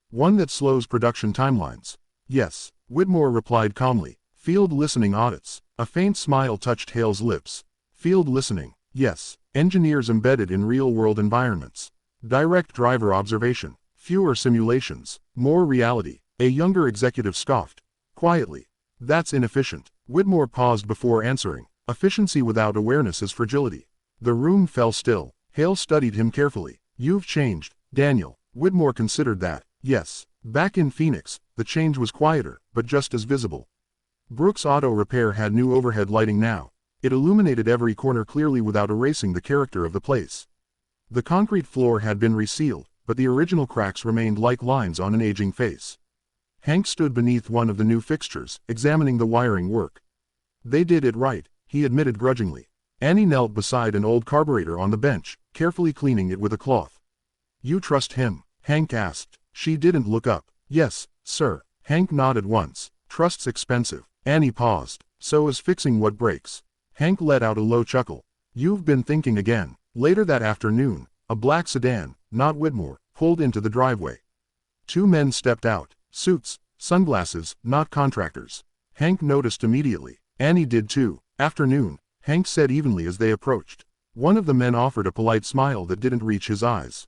One that slows production timelines. Yes, Whitmore replied calmly. Field listening audits. A faint smile touched Hale's lips. Field listening, yes. Engineers embedded in real-world environments. Direct driver observation. Fewer simulations. More reality. A younger executive scoffed. Quietly. That's inefficient. Whitmore paused before answering. Efficiency without awareness is fragility. The room fell still. Hale studied him carefully. You've changed, Daniel. Whitmore considered that. Yes. Back in Phoenix, the change was quieter, but just as visible. Brooks Auto Repair had new overhead lighting now. It illuminated every corner clearly without erasing the character of the place. The concrete floor had been resealed, but the original cracks remained like lines on an aging face. Hank stood beneath one of the new fixtures, examining the wiring work. They did it right, he admitted grudgingly. Annie knelt beside an old carburetor on the bench, carefully cleaning it with a cloth. You trust him? Hank asked. She didn't look up. Yes, sir. Hank nodded once. Trust's expensive. Annie paused. So is fixing what breaks. Hank let out a low chuckle. You've been thinking again. Later that afternoon, a black sedan, not Whitmore, pulled into the driveway. Two men stepped out. Suits, sunglasses, not contractors. Hank noticed immediately. Annie did too. Afternoon, Hank said evenly as they approached. One of the men offered a polite smile that didn't reach his eyes.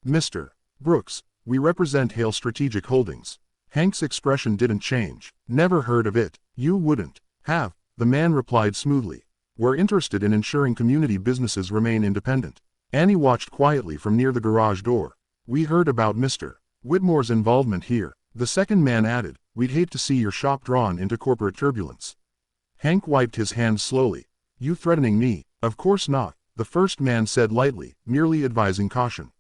Mr. Brooks, we represent Hale Strategic Holdings. Hank's expression didn't change. Never heard of it. You wouldn't have, the man replied smoothly. We're interested in ensuring community businesses remain independent. Annie watched quietly from near the garage door. We heard about Mr. Whitmore's involvement here. The second man added, we'd hate to see your shop drawn into corporate turbulence. Hank wiped his hands slowly. You threatening me? Of course not, the first man said lightly, merely advising caution.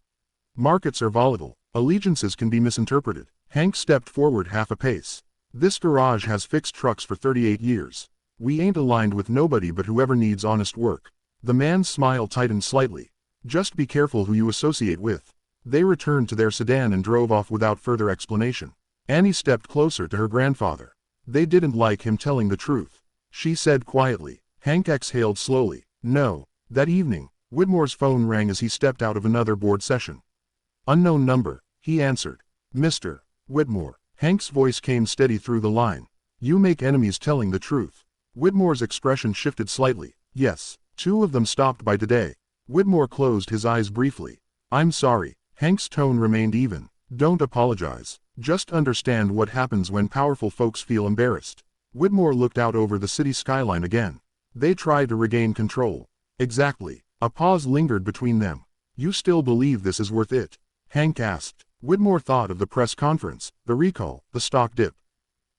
Markets are volatile. Allegiances can be misinterpreted. Hank stepped forward half a pace. This garage has fixed trucks for 38 years. We ain't aligned with nobody but whoever needs honest work. The man's smile tightened slightly. Just be careful who you associate with. They returned to their sedan and drove off without further explanation. Annie stepped closer to her grandfather. They didn't like him telling the truth. She said quietly. Hank exhaled slowly. No. That evening, Whitmore's phone rang as he stepped out of another board session. Unknown number, he answered. Mr. Whitmore. Hank's voice came steady through the line. You make enemies telling the truth. Whitmore's expression shifted slightly. Yes, two of them stopped by today. Whitmore closed his eyes briefly. I'm sorry. Hank's tone remained even. Don't apologize. Just understand what happens when powerful folks feel embarrassed. Whitmore looked out over the city skyline again. They tried to regain control. Exactly. A pause lingered between them. You still believe this is worth it? Hank asked. Whitmore thought of the press conference, the recall, the stock dip.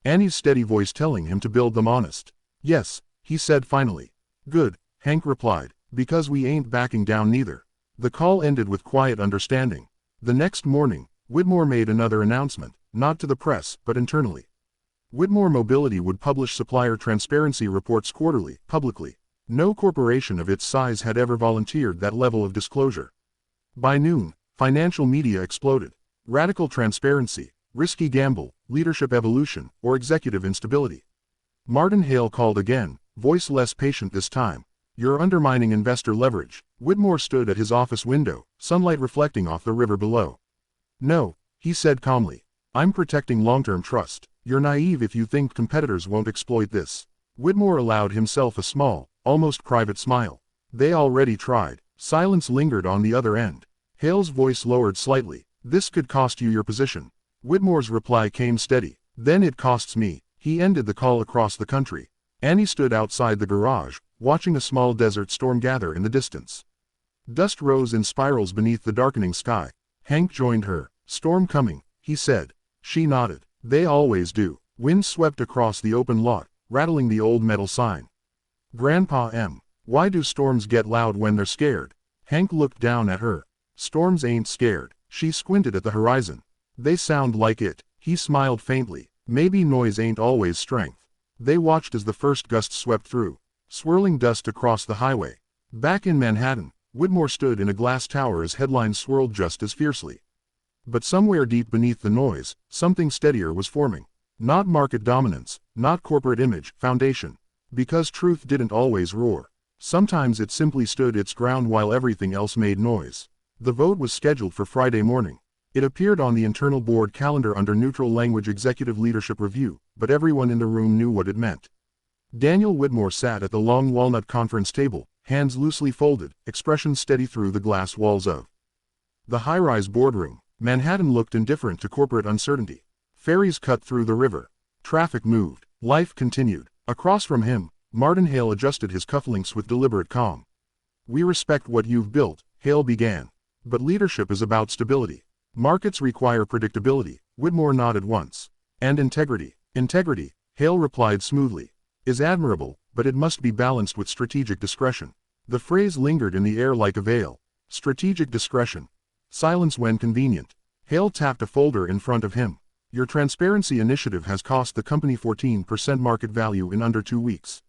Annie's steady voice telling him to build them honest. Yes, he said finally. Good, Hank replied, because we ain't backing down neither. The call ended with quiet understanding. The next morning, Whitmore made another announcement, not to the press, but internally. Whitmore Mobility would publish supplier transparency reports quarterly, publicly. No corporation of its size had ever volunteered that level of disclosure. By noon, financial media exploded. Radical transparency, risky gamble, leadership evolution, or executive instability. Martin Hale called again, voice less patient this time. You're undermining investor leverage. Whitmore stood at his office window, sunlight reflecting off the river below. No, he said calmly. I'm protecting long-term trust. You're naive if you think competitors won't exploit this. Whitmore allowed himself a small, almost private smile. They already tried. Silence lingered on the other end. Hale's voice lowered slightly. This could cost you your position. Whitmore's reply came steady. Then it costs me. He ended the call across the country. Annie stood outside the garage, watching a small desert storm gather in the distance. Dust rose in spirals beneath the darkening sky. Hank joined her. Storm coming, he said. She nodded. They always do. Wind swept across the open lot, rattling the old metal sign. Grandpa M. Why do storms get loud when they're scared? Hank looked down at her. Storms ain't scared. She squinted at the horizon. They sound like it. He smiled faintly. Maybe noise ain't always strength. They watched as the first gust swept through, swirling dust across the highway. Back in Manhattan, Whitmore stood in a glass tower as headlines swirled just as fiercely. But somewhere deep beneath the noise, something steadier was forming. Not market dominance, not corporate image, foundation. Because truth didn't always roar. Sometimes it simply stood its ground while everything else made noise. The vote was scheduled for Friday morning. It appeared on the internal board calendar under neutral language executive leadership review, but everyone in the room knew what it meant. Daniel Whitmore sat at the long walnut conference table, hands loosely folded, expression steady through the glass walls of the high-rise boardroom. Manhattan looked indifferent to corporate uncertainty. Ferries cut through the river. Traffic moved. Life continued. Across from him, Martin Hale adjusted his cufflinks with deliberate calm. We respect what you've built, Hale began. But leadership is about stability. Markets require predictability, Whitmore nodded once. And integrity. Integrity, Hale replied smoothly, is admirable, but it must be balanced with strategic discretion. The phrase lingered in the air like a veil. Strategic discretion. Silence when convenient. Hale tapped a folder in front of him. Your transparency initiative has cost the company 14% market value in under 2 weeks.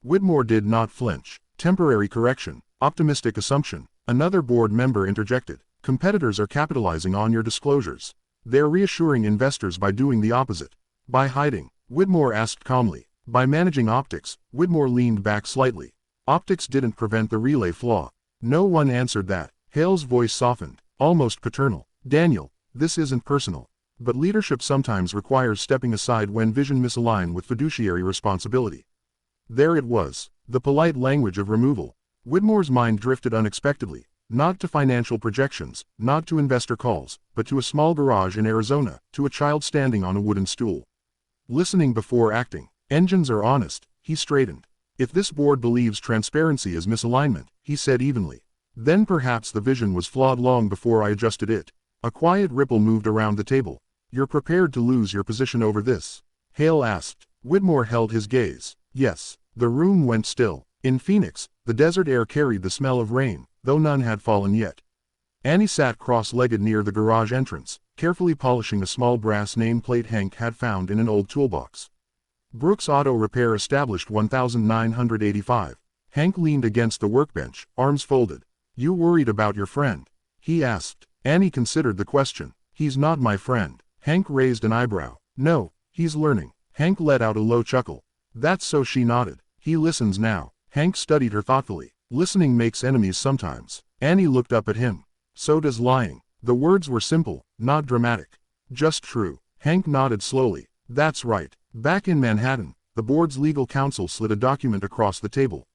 Whitmore did not flinch. Temporary correction. Optimistic assumption. Another board member interjected. Competitors are capitalizing on your disclosures. They're reassuring investors by doing the opposite. By hiding, Whitmore asked calmly. By managing optics, Whitmore leaned back slightly. Optics didn't prevent the relay flaw. No one answered that. Hale's voice softened, almost paternal. Daniel, this isn't personal. But leadership sometimes requires stepping aside when vision misaligns with fiduciary responsibility. There it was, the polite language of removal. Whitmore's mind drifted unexpectedly, not to financial projections, not to investor calls, but to a small garage in Arizona, to a child standing on a wooden stool. Listening before acting. Engines are honest, he straightened. If this board believes transparency is misalignment, he said evenly, then perhaps the vision was flawed long before I adjusted it. A quiet ripple moved around the table. You're prepared to lose your position over this? Hale asked. Whitmore held his gaze. Yes. The room went still. In Phoenix, the desert air carried the smell of rain, though none had fallen yet. Annie sat cross-legged near the garage entrance, carefully polishing a small brass nameplate Hank had found in an old toolbox. Brooks Auto Repair established 1985. Hank leaned against the workbench, arms folded. You worried about your friend? He asked. Annie considered the question. He's not my friend. Hank raised an eyebrow. No, he's learning. Hank let out a low chuckle. That's so, she nodded. He listens now. Hank studied her thoughtfully. Listening makes enemies sometimes. Annie looked up at him. So does lying. The words were simple, not dramatic. Just true. Hank nodded slowly. That's right. Back in Manhattan, the board's legal counsel slid a document across the table.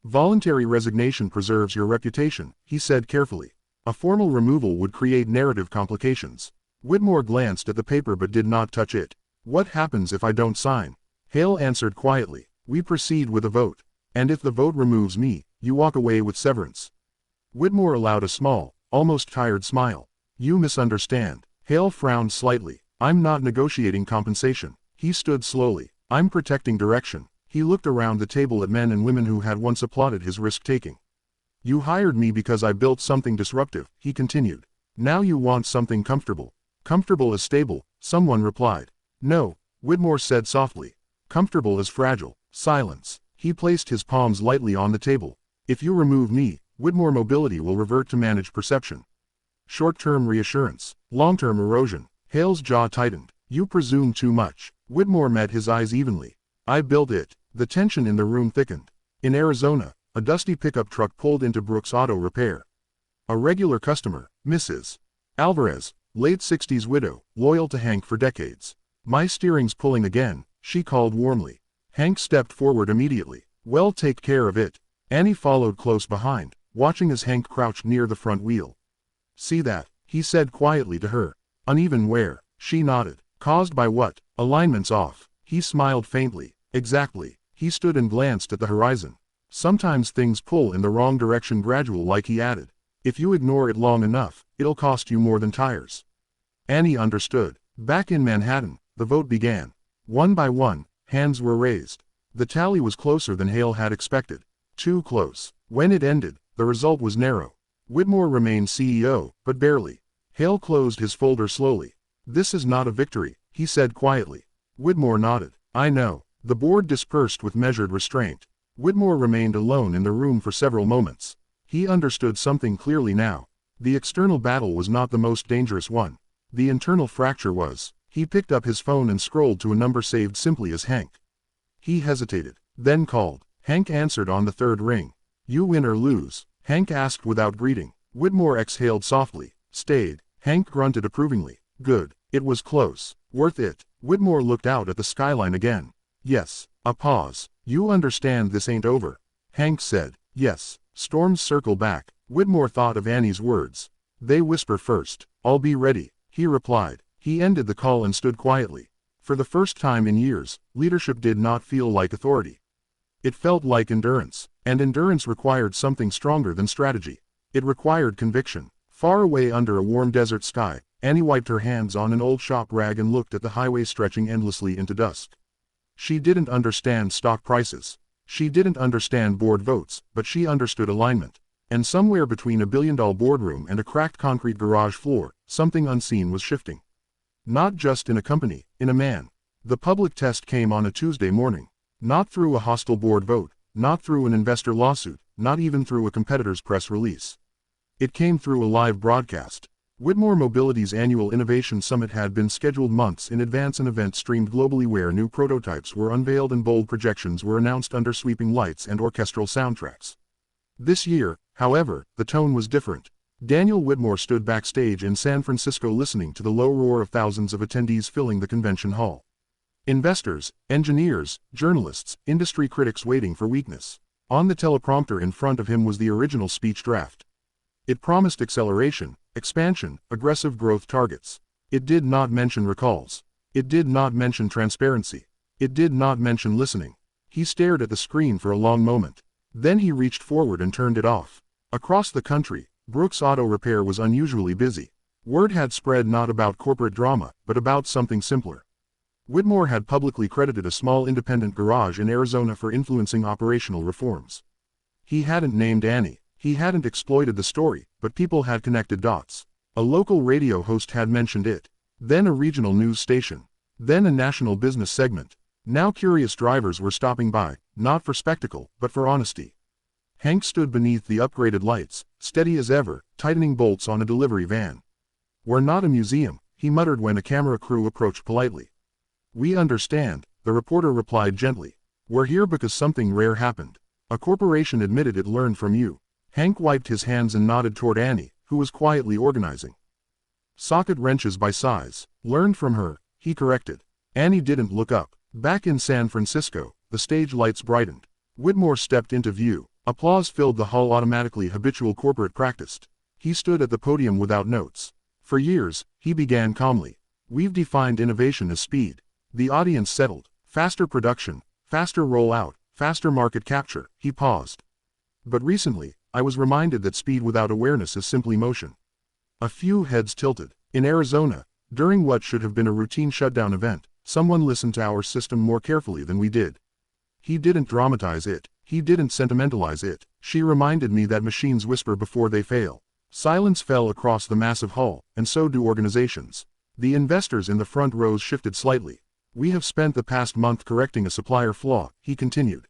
Voluntary resignation preserves your reputation, he said carefully. A formal removal would create narrative complications. Whitmore glanced at the paper but did not touch it. What happens if I don't sign? Hale answered quietly. We proceed with a vote. And if the vote removes me, you walk away with severance. Whitmore allowed a small, almost tired smile. You misunderstand. Hale frowned slightly. I'm not negotiating compensation. He stood slowly. I'm protecting direction. He looked around the table at men and women who had once applauded his risk-taking. You hired me because I built something disruptive, he continued. Now you want something comfortable. Comfortable is stable, someone replied. No, Whitmore said softly. Comfortable is fragile. Silence. He placed his palms lightly on the table. If you remove me, Whitmore mobility will revert to managed perception. Short-term reassurance. Long-term erosion. Hale's jaw tightened. You presume too much. Whitmore met his eyes evenly. I built it. The tension in the room thickened. In Arizona, a dusty pickup truck pulled into Brooks Auto Repair. A regular customer, Mrs. Alvarez, late 60s widow, loyal to Hank for decades. My steering's pulling again, she called warmly. Hank stepped forward immediately. Well, take care of it. Annie followed close behind, watching as Hank crouched near the front wheel. See that? He said quietly to her. Uneven wear. She nodded. Caused by what? Alignment's off. He smiled faintly. Exactly. He stood and glanced at the horizon. Sometimes things pull in the wrong direction. Gradual, like he added. If you ignore it long enough, it'll cost you more than tires. Annie understood. Back in Manhattan, the vote began. One by one, hands were raised. The tally was closer than Hale had expected. Too close. When it ended, the result was narrow. Whitmore remained CEO, but barely. Hale closed his folder slowly. "This is not a victory," he said quietly. Whitmore nodded. "I know." The board dispersed with measured restraint. Whitmore remained alone in the room for several moments. He understood something clearly now. The external battle was not the most dangerous one. The internal fracture was. He picked up his phone and scrolled to a number saved simply as Hank. He hesitated, then called. Hank answered on the third ring. "You win or lose?" Hank asked without greeting. Whitmore exhaled softly. "Stayed." Hank grunted approvingly. "Good. It was close. Worth it." Whitmore looked out at the skyline again. "Yes." A pause. "You understand this ain't over?" Hank said. "Yes." Storms circle back. Whitmore thought of Annie's words. "They whisper first. I'll be ready," he replied. He ended the call and stood quietly. For the first time in years, leadership did not feel like authority. It felt like endurance, and endurance required something stronger than strategy. It required conviction. Far away under a warm desert sky, Annie wiped her hands on an old shop rag and looked at the highway stretching endlessly into dusk. She didn't understand stock prices. She didn't understand board votes, but she understood alignment. And somewhere between a billion-dollar boardroom and a cracked concrete garage floor, something unseen was shifting. Not just in a company, in a man. The public test came on a Tuesday morning. Not through a hostile board vote, not through an investor lawsuit, not even through a competitor's press release. It came through a live broadcast. Whitmore Mobility's annual Innovation Summit had been scheduled months in advance, an event streamed globally where new prototypes were unveiled and bold projections were announced under sweeping lights and orchestral soundtracks. This year, however, the tone was different. Daniel Whitmore stood backstage in San Francisco listening to the low roar of thousands of attendees filling the convention hall. Investors, engineers, journalists, industry critics waiting for weakness. On the teleprompter in front of him was the original speech draft. It promised acceleration, expansion, aggressive growth targets. It did not mention recalls. It did not mention transparency. It did not mention listening. He stared at the screen for a long moment. Then he reached forward and turned it off. Across the country, Brooks Auto Repair was unusually busy. Word had spread not about corporate drama, but about something simpler. Whitmore had publicly credited a small independent garage in Arizona for influencing operational reforms. He hadn't named Annie. He hadn't exploited the story, but people had connected dots. A local radio host had mentioned it. Then a regional news station. Then a national business segment. Now curious drivers were stopping by, not for spectacle, but for honesty. Hank stood beneath the upgraded lights, steady as ever, tightening bolts on a delivery van. "We're not a museum," he muttered when a camera crew approached politely. "We understand," the reporter replied gently. "We're here because something rare happened. A corporation admitted it learned from you." Hank wiped his hands and nodded toward Annie, who was quietly organizing. "Socket wrenches by size. Learned from her," he corrected. Annie didn't look up. Back in San Francisco, the stage lights brightened. Whitmore stepped into view. Applause filled the hall, automatically habitual corporate practice. He stood at the podium without notes. "For years," he began calmly, "we've defined innovation as speed." The audience settled. Faster production, faster rollout, faster market capture. He paused. "But recently, I was reminded that speed without awareness is simply motion." A few heads tilted. In Arizona, during what should have been a routine shutdown event, someone listened to our system more carefully than we did. "He didn't dramatize it. He didn't sentimentalize it. She reminded me that machines whisper before they fail." Silence fell across the massive hall, and so do organizations. The investors in the front rows shifted slightly. "We have spent the past month correcting a supplier flaw," he continued.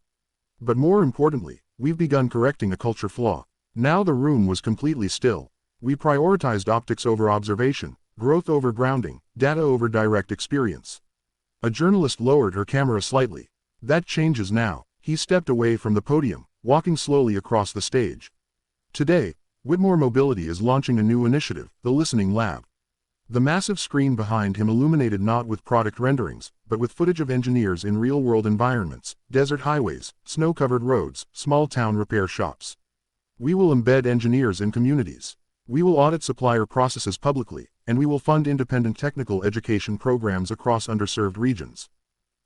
"But more importantly, we've begun correcting a culture flaw." Now the room was completely still. "We prioritized optics over observation, growth over grounding, data over direct experience." A journalist lowered her camera slightly. "That changes now." He stepped away from the podium, walking slowly across the stage. "Today, Whitmore Mobility is launching a new initiative, the Listening Lab." The massive screen behind him illuminated not with product renderings, but with footage of engineers in real-world environments, desert highways, snow-covered roads, small-town repair shops. "We will embed engineers in communities. We will audit supplier processes publicly, and we will fund independent technical education programs across underserved regions."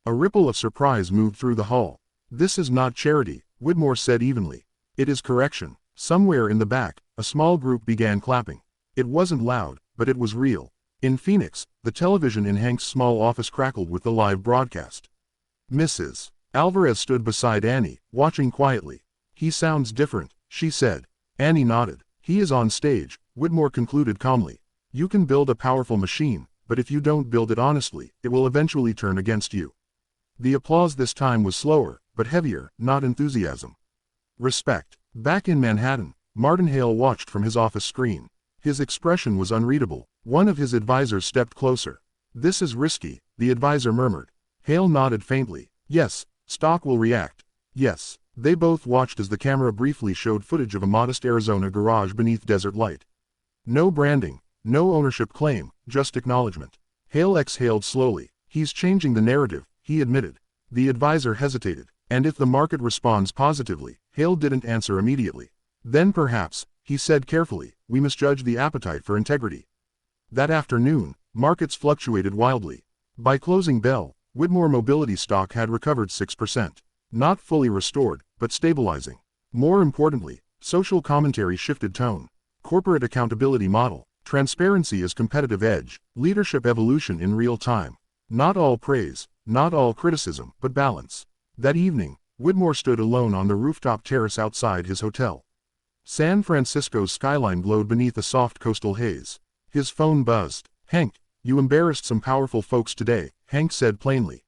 A ripple of surprise moved through the hall. "This is not charity," Whitmore said evenly. "It is correction." Somewhere in the back, a small group began clapping. It wasn't loud, but it was real. In Phoenix, the television in Hank's small office crackled with the live broadcast. Mrs. Alvarez stood beside Annie, watching quietly. "He sounds different," she said. Annie nodded. "He is on stage," Whitmore concluded calmly. "You can build a powerful machine, but if you don't build it honestly, it will eventually turn against you." The applause this time was slower, but heavier, not enthusiasm. Respect. Back in Manhattan, Martin Hale watched from his office screen. His expression was unreadable. One of his advisors stepped closer. "This is risky," the advisor murmured. Hale nodded faintly. "Yes, stock will react." "Yes." They both watched as the camera briefly showed footage of a modest Arizona garage beneath desert light. No branding, no ownership claim, just acknowledgement. Hale exhaled slowly. "He's changing the narrative," he admitted. The advisor hesitated. "And if the market responds positively?" Hale didn't answer immediately. "Then perhaps," he said carefully, "we misjudge the appetite for integrity." That afternoon, markets fluctuated wildly. By closing bell, Whitmore Mobility stock had recovered 6%. Not fully restored, but stabilizing. More importantly, social commentary shifted tone. Corporate accountability model, transparency as competitive edge, leadership evolution in real time. Not all praise, not all criticism, but balance. That evening, Whitmore stood alone on the rooftop terrace outside his hotel. San Francisco's skyline glowed beneath a soft coastal haze. His phone buzzed. "Hank, you embarrassed some powerful folks today," Hank said plainly.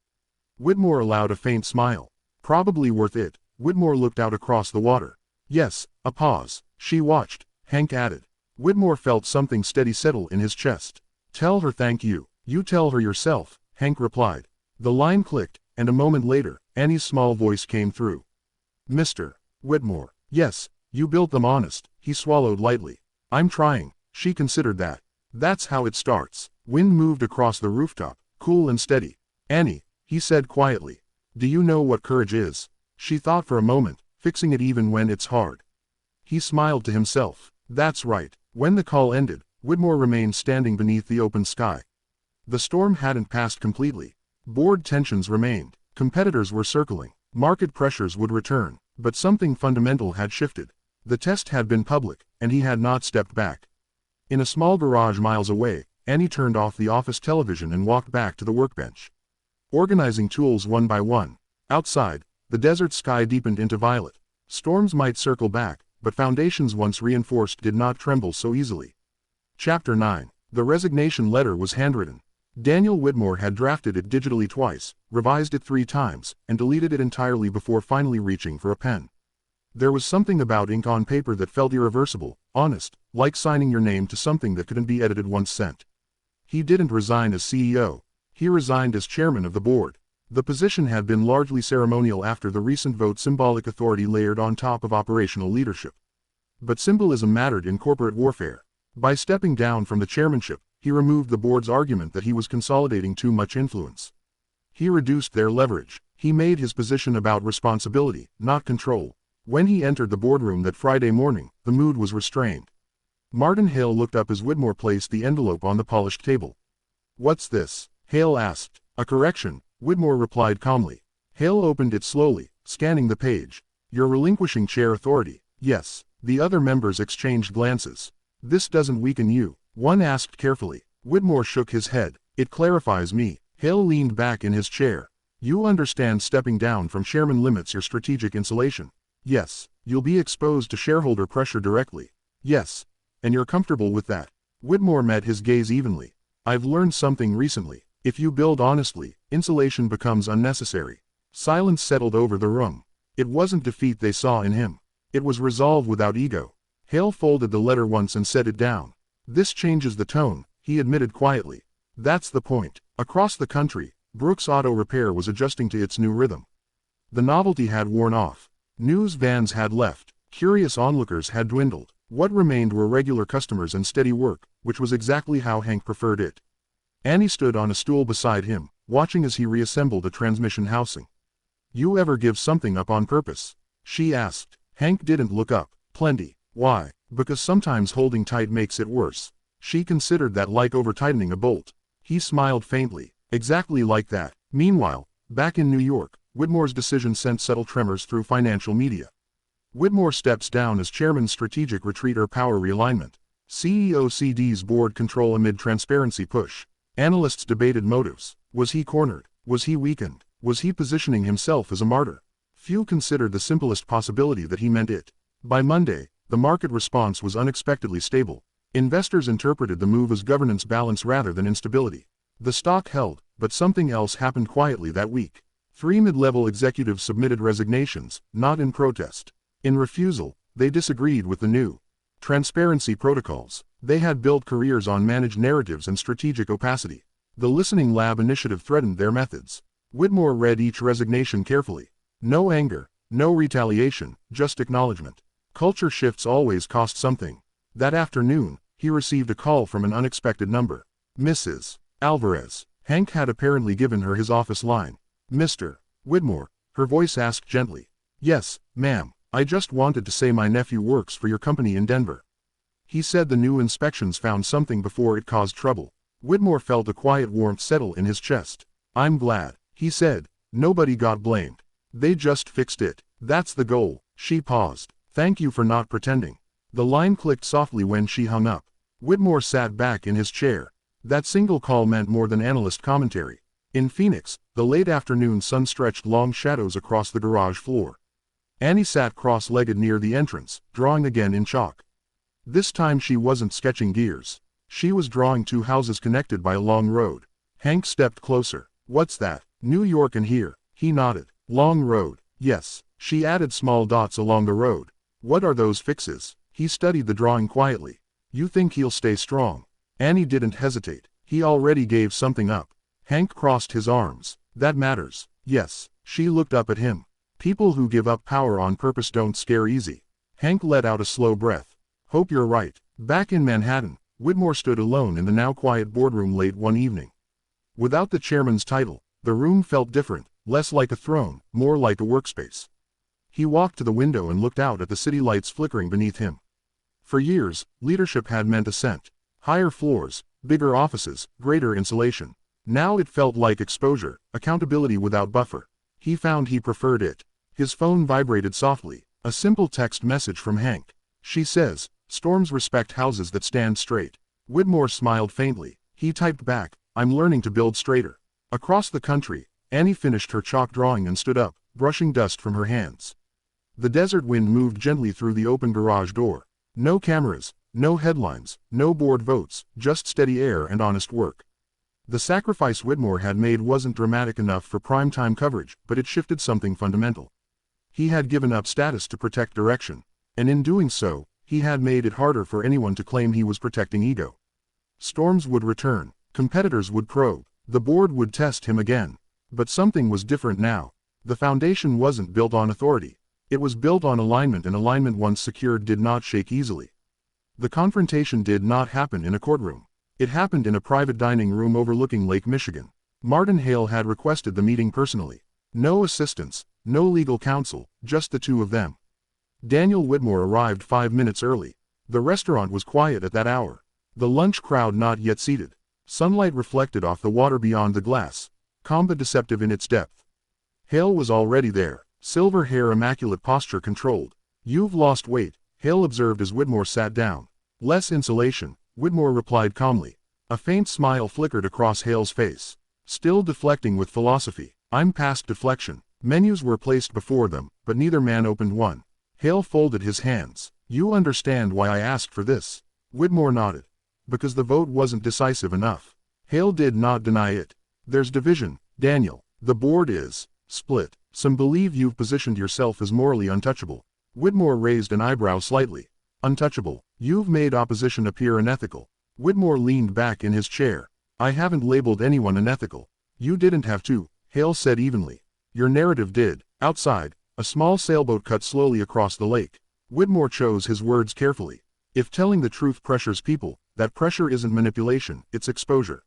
Whitmore allowed a faint smile. "Probably worth it." Whitmore looked out across the water. "Yes." A pause. "She watched," Hank added. Whitmore felt something steady settle in his chest. "Tell her thank you." "You tell her yourself," Hank replied. The line clicked, and a moment later, Annie's small voice came through. "Mr. Whitmore." "Yes, you built them honest." He swallowed lightly. "I'm trying." She considered that. "That's how it starts." Wind moved across the rooftop, cool and steady. "Annie," he said quietly. "Do you know what courage is?" She thought for a moment, fixing it even when it's hard. He smiled to himself. "That's right." When the call ended, Whitmore remained standing beneath the open sky. The storm hadn't passed completely. Board tensions remained. Competitors were circling. Market pressures would return. But something fundamental had shifted. The test had been public, and he had not stepped back. In a small garage miles away, Annie turned off the office television and walked back to the workbench. Organizing tools one by one. Outside, the desert sky deepened into violet. Storms might circle back, but foundations once reinforced did not tremble so easily. Chapter 9. The resignation letter was handwritten. Daniel Whitmore had drafted it digitally twice, revised it 3 times, and deleted it entirely before finally reaching for a pen. There was something about ink on paper that felt irreversible, honest, like signing your name to something that couldn't be edited once sent. He didn't resign as CEO. He resigned as chairman of the board. The position had been largely ceremonial after the recent vote, symbolic authority layered on top of operational leadership. But symbolism mattered in corporate warfare. By stepping down from the chairmanship, he removed the board's argument that he was consolidating too much influence. He reduced their leverage. He made his position about responsibility, not control. When he entered the boardroom that Friday morning, the mood was restrained. Martin Hale looked up as Whitmore placed the envelope on the polished table. "What's this?" Hale asked. "A correction," Whitmore replied calmly. Hale opened it slowly, scanning the page. "You're relinquishing chair authority." "Yes." The other members exchanged glances. "This doesn't weaken you?" one asked carefully. Whitmore shook his head. "It clarifies me." Hale leaned back in his chair. "You understand stepping down from chairman limits your strategic insulation?" "Yes." "You'll be exposed to shareholder pressure directly." "Yes." "And you're comfortable with that?" Whitmore met his gaze evenly. "I've learned something recently. If you build honestly, insulation becomes unnecessary." Silence settled over the room. It wasn't defeat they saw in him. It was resolve without ego. Hale folded the letter once and set it down. "This changes the tone," he admitted quietly. "That's the point." Across the country, Brooks Auto Repair was adjusting to its new rhythm. The novelty had worn off. News vans had left. Curious onlookers had dwindled. What remained were regular customers and steady work, which was exactly how Hank preferred it. Annie stood on a stool beside him, watching as he reassembled a transmission housing. "You ever give something up on purpose?" she asked. Hank didn't look up. "Plenty." "Why?" "Because sometimes holding tight makes it worse." She considered that like over-tightening a bolt. He smiled faintly. "Exactly like that." Meanwhile, back in New York, Whitmore's decision sent subtle tremors through financial media. Whitmore steps down as chairman's strategic retreat or power realignment. CEO CD's board control amid transparency push. Analysts debated motives. Was he cornered? Was he weakened? Was he positioning himself as a martyr? Few considered the simplest possibility that he meant it. By Monday, the market response was unexpectedly stable. Investors interpreted the move as governance balance rather than instability. The stock held, but something else happened quietly that week. 3 mid-level executives submitted resignations, not in protest. In refusal, they disagreed with the new transparency protocols. They had built careers on managed narratives and strategic opacity. The Listening Lab initiative threatened their methods. Whitmore read each resignation carefully. No anger, no retaliation, just acknowledgement. Culture shifts always cost something. That afternoon, he received a call from an unexpected number. Mrs. Alvarez. Hank had apparently given her his office line. Mr. Whitmore, her voice asked gently. Yes, ma'am, I just wanted to say my nephew works for your company in Denver. He said the new inspections found something before it caused trouble. Whitmore felt a quiet warmth settle in his chest. I'm glad, he said. Nobody got blamed. They just fixed it. That's the goal. She paused. Thank you for not pretending. The line clicked softly when she hung up. Whitmore sat back in his chair. That single call meant more than analyst commentary. In Phoenix, the late afternoon sun stretched long shadows across the garage floor. Annie sat cross-legged near the entrance, drawing again in chalk. This time she wasn't sketching gears. She was drawing 2 houses connected by a long road. Hank stepped closer. What's that? New York and here. He nodded. Long road. Yes. She added small dots along the road. What are those fixes? He studied the drawing quietly. You think he'll stay strong? Annie didn't hesitate. He already gave something up. Hank crossed his arms. That matters. Yes. She looked up at him. People who give up power on purpose don't scare easy. Hank let out a slow breath. Hope you're right. Back in Manhattan, Whitmore stood alone in the now quiet boardroom late one evening. Without the chairman's title, the room felt different, less like a throne, more like a workspace. He walked to the window and looked out at the city lights flickering beneath him. For years, leadership had meant ascent. Higher floors, bigger offices, greater insulation. Now it felt like exposure, accountability without buffer. He found he preferred it. His phone vibrated softly, a simple text message from Hank. She says, storms respect houses that stand straight. Whitmore smiled faintly. He typed back, I'm learning to build straighter. Across the country, Annie finished her chalk drawing and stood up, brushing dust from her hands. The desert wind moved gently through the open garage door. No cameras, no headlines, no board votes, just steady air and honest work. The sacrifice Whitmore had made wasn't dramatic enough for primetime coverage, but it shifted something fundamental. He had given up status to protect direction, and in doing so, he had made it harder for anyone to claim he was protecting ego. Storms would return, competitors would probe, the board would test him again. But something was different now. The foundation wasn't built on authority. It was built on alignment, and alignment once secured did not shake easily. The confrontation did not happen in a courtroom. It happened in a private dining room overlooking Lake Michigan. Martin Hale had requested the meeting personally. No assistants, no legal counsel, just the 2 of them. Daniel Whitmore arrived 5 minutes early. The restaurant was quiet at that hour. The lunch crowd not yet seated. Sunlight reflected off the water beyond the glass, calm but deceptive in its depth. Hale was already there, silver hair, immaculate posture controlled. You've lost weight, Hale observed as Whitmore sat down. Less insulation, Whitmore replied calmly. A faint smile flickered across Hale's face. Still deflecting with philosophy. I'm past deflection. Menus were placed before them, but neither man opened one. Hale folded his hands. You understand why I asked for this? Whitmore nodded. Because the vote wasn't decisive enough. Hale did not deny it. There's division, Daniel. The board is split. Some believe you've positioned yourself as morally untouchable. Whitmore raised an eyebrow slightly. Untouchable. You've made opposition appear unethical. Whitmore leaned back in his chair. I haven't labeled anyone unethical. You didn't have to, Hale said evenly. Your narrative did. Outside, a small sailboat cut slowly across the lake. Whitmore chose his words carefully. If telling the truth pressures people, that pressure isn't manipulation, it's exposure.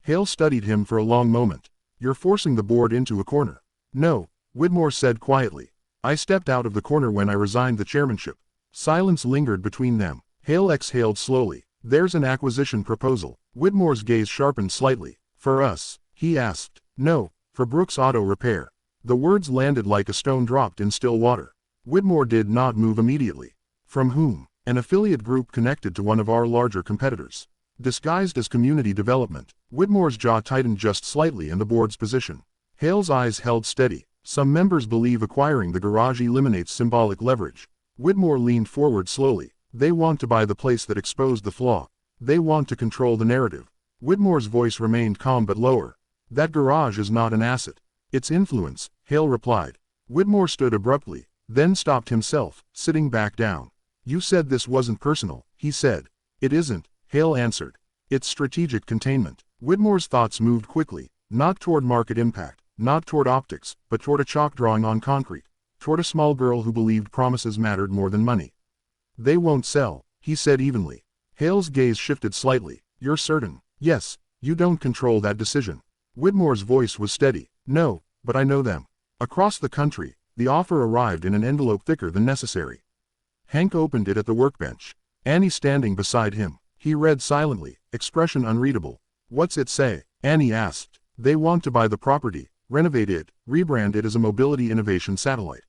Hale studied him for a long moment. You're forcing the board into a corner. No, Whitmore said quietly. I stepped out of the corner when I resigned the chairmanship. Silence lingered between them. Hale exhaled slowly. There's an acquisition proposal. Whitmore's gaze sharpened slightly. For us? He asked. No, for Brooks Auto Repair. The words landed like a stone dropped in still water. Whitmore did not move immediately. From whom? An affiliate group connected to one of our larger competitors. Disguised as community development. Whitmore's jaw tightened just slightly in the board's position. Hale's eyes held steady. Some members believe acquiring the garage eliminates symbolic leverage. Whitmore leaned forward slowly. They want to buy the place that exposed the flaw. They want to control the narrative. Whitmore's voice remained calm but lower. That garage is not an asset. It's influence, Hale replied. Whitmore stood abruptly, then stopped himself, sitting back down. You said this wasn't personal, he said. It isn't, Hale answered. It's strategic containment. Whitmore's thoughts moved quickly, not toward market impact, not toward optics, but toward a chalk drawing on concrete, toward a small girl who believed promises mattered more than money. They won't sell, he said evenly. Hale's gaze shifted slightly. You're certain? Yes, you don't control that decision. Whitmore's voice was steady. No, but I know them. Across the country, the offer arrived in an envelope thicker than necessary. Hank opened it at the workbench. Annie standing beside him. He read silently, expression unreadable. What's it say? Annie asked. They want to buy the property, renovate it, rebrand it as a mobility innovation satellite.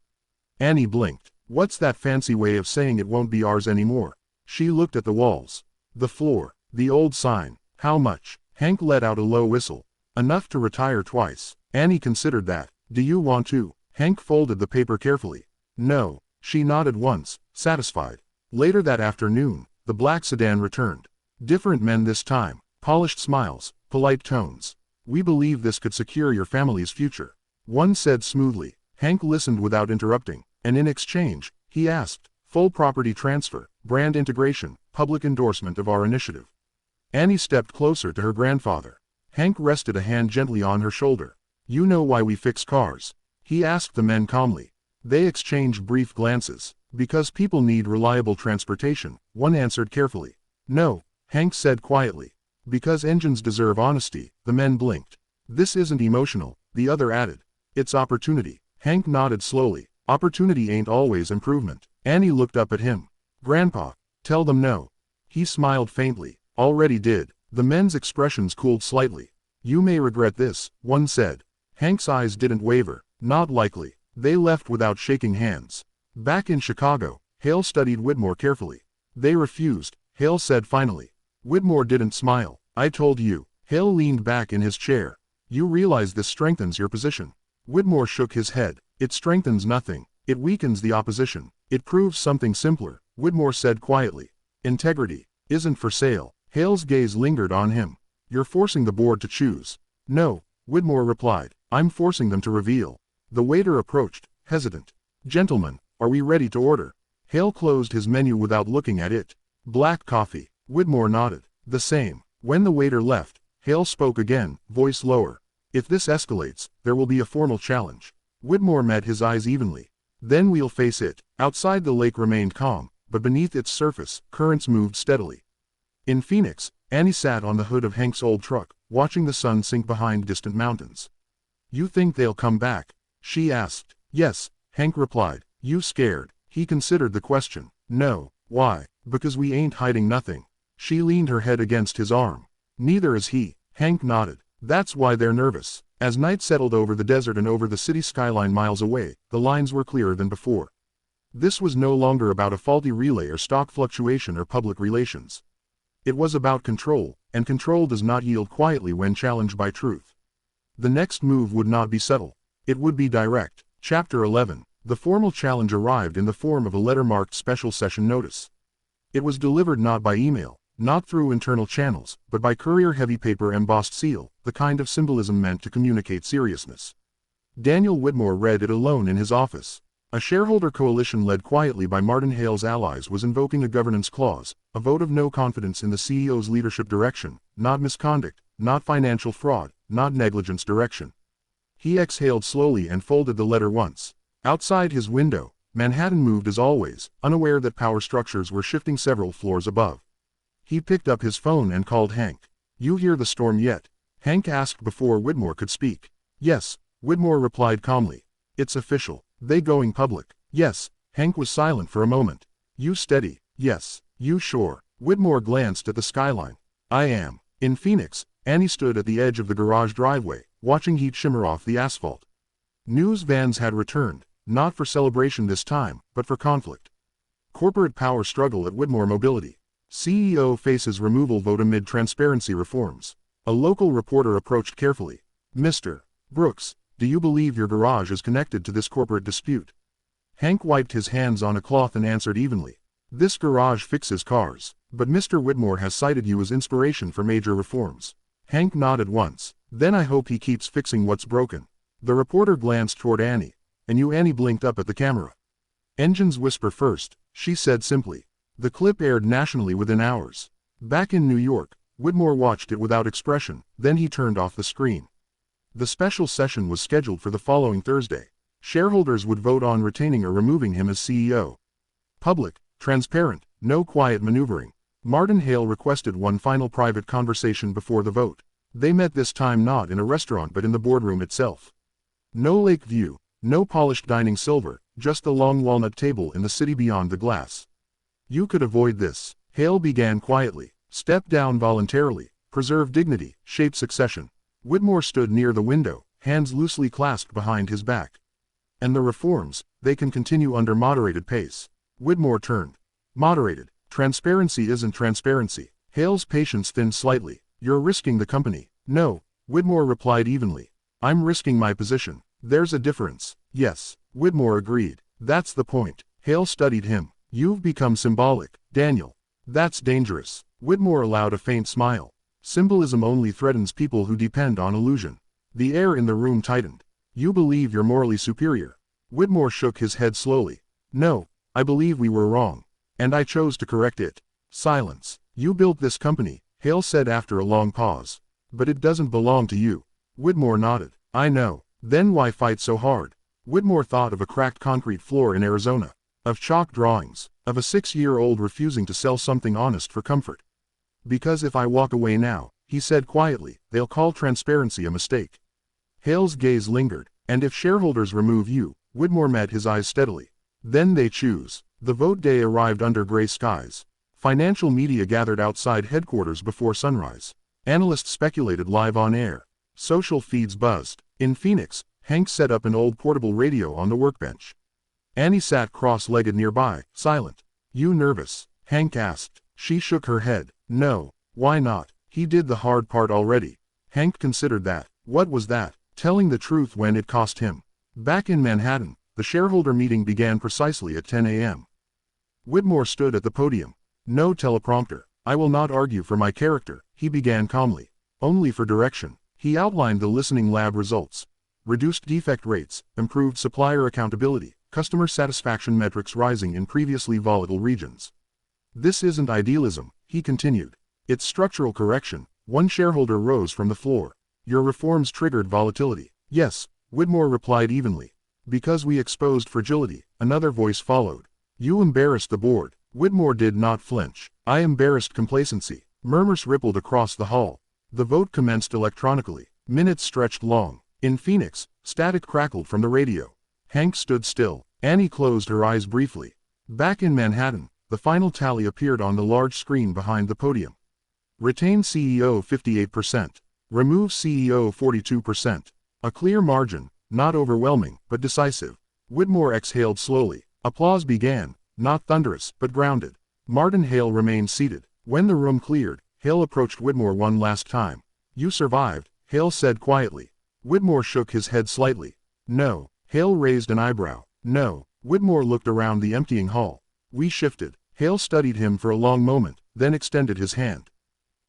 Annie blinked. What's that fancy way of saying it won't be ours anymore? She looked at the walls. The floor. The old sign. How much? Hank let out a low whistle. Enough to retire twice. Annie considered that. Do you want to? Hank folded the paper carefully. No. She nodded once, satisfied. Later that afternoon, the black sedan returned. Different men this time. Polished smiles, polite tones. We believe this could secure your family's future. One said smoothly. Hank listened without interrupting, and in exchange, he asked, full property transfer, brand integration, public endorsement of our initiative. Annie stepped closer to her grandfather. Hank rested a hand gently on her shoulder. You know why we fix cars? He asked the men calmly. They exchanged brief glances. Because people need reliable transportation, one answered carefully. No, Hank said quietly. Because engines deserve honesty, the men blinked. This isn't emotional, the other added. It's opportunity. Hank nodded slowly. Opportunity ain't always improvement. Annie looked up at him. Grandpa, tell them no. He smiled faintly. Already did. The men's expressions cooled slightly. You may regret this, one said. Hank's eyes didn't waver. Not likely. They left without shaking hands. Back in Chicago, Hale studied Whitmore carefully. They refused, Hale said finally. Whitmore didn't smile. I told you. Hale leaned back in his chair. You realize this strengthens your position. Whitmore shook his head. It strengthens nothing. It weakens the opposition. It proves something simpler, Whitmore said quietly. Integrity isn't for sale. Hale's gaze lingered on him. You're forcing the board to choose. No, Whitmore replied. I'm forcing them to reveal. The waiter approached, hesitant. Gentlemen, are we ready to order? Hale closed his menu without looking at it. Black coffee. Whitmore nodded. The same. When the waiter left, Hale spoke again, voice lower. If this escalates, there will be a formal challenge. Whitmore met his eyes evenly. Then we'll face it. Outside the lake remained calm, but beneath its surface, currents moved steadily. In Phoenix, Annie sat on the hood of Hank's old truck, watching the sun sink behind distant mountains. You think they'll come back? She asked. Yes, Hank replied. You scared? He considered the question. No. Why? Because we ain't hiding nothing. She leaned her head against his arm. Neither is he. Hank nodded. That's why they're nervous. As night settled over the desert and over the city skyline miles away, the lines were clearer than before. This was no longer about a faulty relay or stock fluctuation or public relations. It was about control, and control does not yield quietly when challenged by truth. The next move would not be subtle. It would be direct. Chapter 11. The formal challenge arrived in the form of a letter marked Special Session Notice. It was delivered not by email, not through internal channels, but by courier heavy paper embossed seal, the kind of symbolism meant to communicate seriousness. Daniel Whitmore read it alone in his office. A shareholder coalition led quietly by Martin Hale's allies was invoking a governance clause, a vote of no confidence in the CEO's leadership direction, not misconduct, not financial fraud, not negligence direction. He exhaled slowly and folded the letter once. Outside his window, Manhattan moved as always, unaware that power structures were shifting several floors above. He picked up his phone and called Hank. You hear the storm yet? Hank asked before Whitmore could speak. Yes, Whitmore replied calmly. It's official. They going public? Yes. Hank was silent for a moment. You steady? Yes. You sure? Whitmore glanced at the skyline. I am. In Phoenix, Annie stood at the edge of the garage driveway, watching heat shimmer off the asphalt. News vans had returned, not for celebration this time, but for conflict. Corporate power struggle at Whitmore Mobility. CEO faces removal vote amid transparency reforms. A local reporter approached carefully. Mr. Brooks, do you believe your garage is connected to this corporate dispute? Hank wiped his hands on a cloth and answered evenly. This garage fixes cars, but Mr. Whitmore has cited you as inspiration for major reforms. Hank nodded once. Then I hope he keeps fixing what's broken. The reporter glanced toward Annie. And you? Annie blinked up at the camera. Engines whisper first, she said simply. The clip aired nationally within hours. Back in New York, Whitmore watched it without expression, then he turned off the screen. The special session was scheduled for the following Thursday. Shareholders would vote on retaining or removing him as CEO. Public, transparent, no quiet maneuvering. Martin Hale requested one final private conversation before the vote. They met this time not in a restaurant but in the boardroom itself. No lake view, no polished dining silver, just the long walnut table in the city beyond the glass. You could avoid this, Hale began quietly. Step down voluntarily, preserve dignity, shape succession. Whitmore stood near the window, hands loosely clasped behind his back. And the reforms, they can continue under moderated pace. Whitmore turned. Moderated. Transparency isn't transparency. Hale's patience thinned slightly. You're risking the company. No, Whitmore replied evenly. I'm risking my position. There's a difference. Yes, Whitmore agreed. That's the point. Hale studied him. You've become symbolic, Daniel. That's dangerous. Whitmore allowed a faint smile. Symbolism only threatens people who depend on illusion. The air in the room tightened. You believe you're morally superior. Whitmore shook his head slowly. No, I believe we were wrong. And I chose to correct it. Silence. You built this company, Hale said after a long pause. But it doesn't belong to you. Whitmore nodded. I know. Then why fight so hard? Whitmore thought of a cracked concrete floor in Arizona. Of chalk drawings. Of a 6-year-old refusing to sell something honest for comfort. Because if I walk away now, he said quietly, they'll call transparency a mistake. Hale's gaze lingered. And if shareholders remove you? Whitmore met his eyes steadily. Then they choose. The vote day arrived under gray skies. Financial media gathered outside headquarters before sunrise. Analysts speculated live on air. Social feeds buzzed. In Phoenix, Hank set up an old portable radio on the workbench. Annie sat cross-legged nearby, silent. You nervous? Hank asked. She shook her head. No. Why not? He did the hard part already. Hank considered that. What was that? Telling the truth when it cost him. Back in Manhattan, the shareholder meeting began precisely at 10 a.m. Whitmore stood at the podium. No teleprompter. I will not argue for my character, he began calmly. Only for direction. He outlined the listening lab results. Reduced defect rates, improved supplier accountability, customer satisfaction metrics rising in previously volatile regions. This isn't idealism, he continued. It's structural correction. One shareholder rose from the floor. Your reforms triggered volatility. Yes, Whitmore replied evenly. Because we exposed fragility, another voice followed. You embarrassed the board. Whitmore did not flinch. I embarrassed complacency. Murmurs rippled across the hall. The vote commenced electronically. Minutes stretched long. In Phoenix, static crackled from the radio. Hank stood still. Annie closed her eyes briefly. Back in Manhattan, the final tally appeared on the large screen behind the podium. Retain CEO 58%. Remove CEO 42%. A clear margin, not overwhelming, but decisive. Whitmore exhaled slowly. Applause began, not thunderous, but grounded. Martin Hale remained seated. When the room cleared, Hale approached Whitmore one last time. You survived, Hale said quietly. Whitmore shook his head slightly. No. Hale raised an eyebrow. No. Whitmore looked around the emptying hall. We shifted. Hale studied him for a long moment, then extended his hand.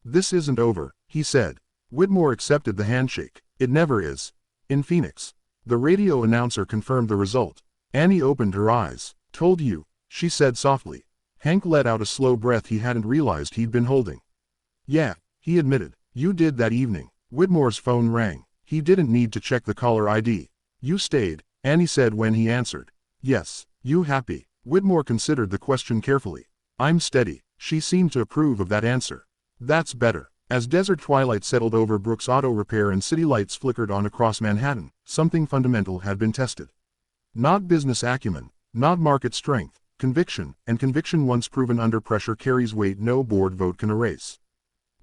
This isn't over, he said. Whitmore accepted the handshake. It never is. In Phoenix. The radio announcer confirmed the result. Annie opened her eyes. Told you, she said softly. Hank let out a slow breath he hadn't realized he'd been holding. Yeah, he admitted. You did that evening. Whitmore's phone rang. He didn't need to check the caller ID. You stayed, Annie said when he answered. Yes. You happy? Whitmore considered the question carefully. I'm steady. She seemed to approve of that answer. That's better. As desert twilight settled over Brooks Auto Repair and city lights flickered on across Manhattan, something fundamental had been tested. Not business acumen, not market strength, conviction, and conviction once proven under pressure carries weight no board vote can erase.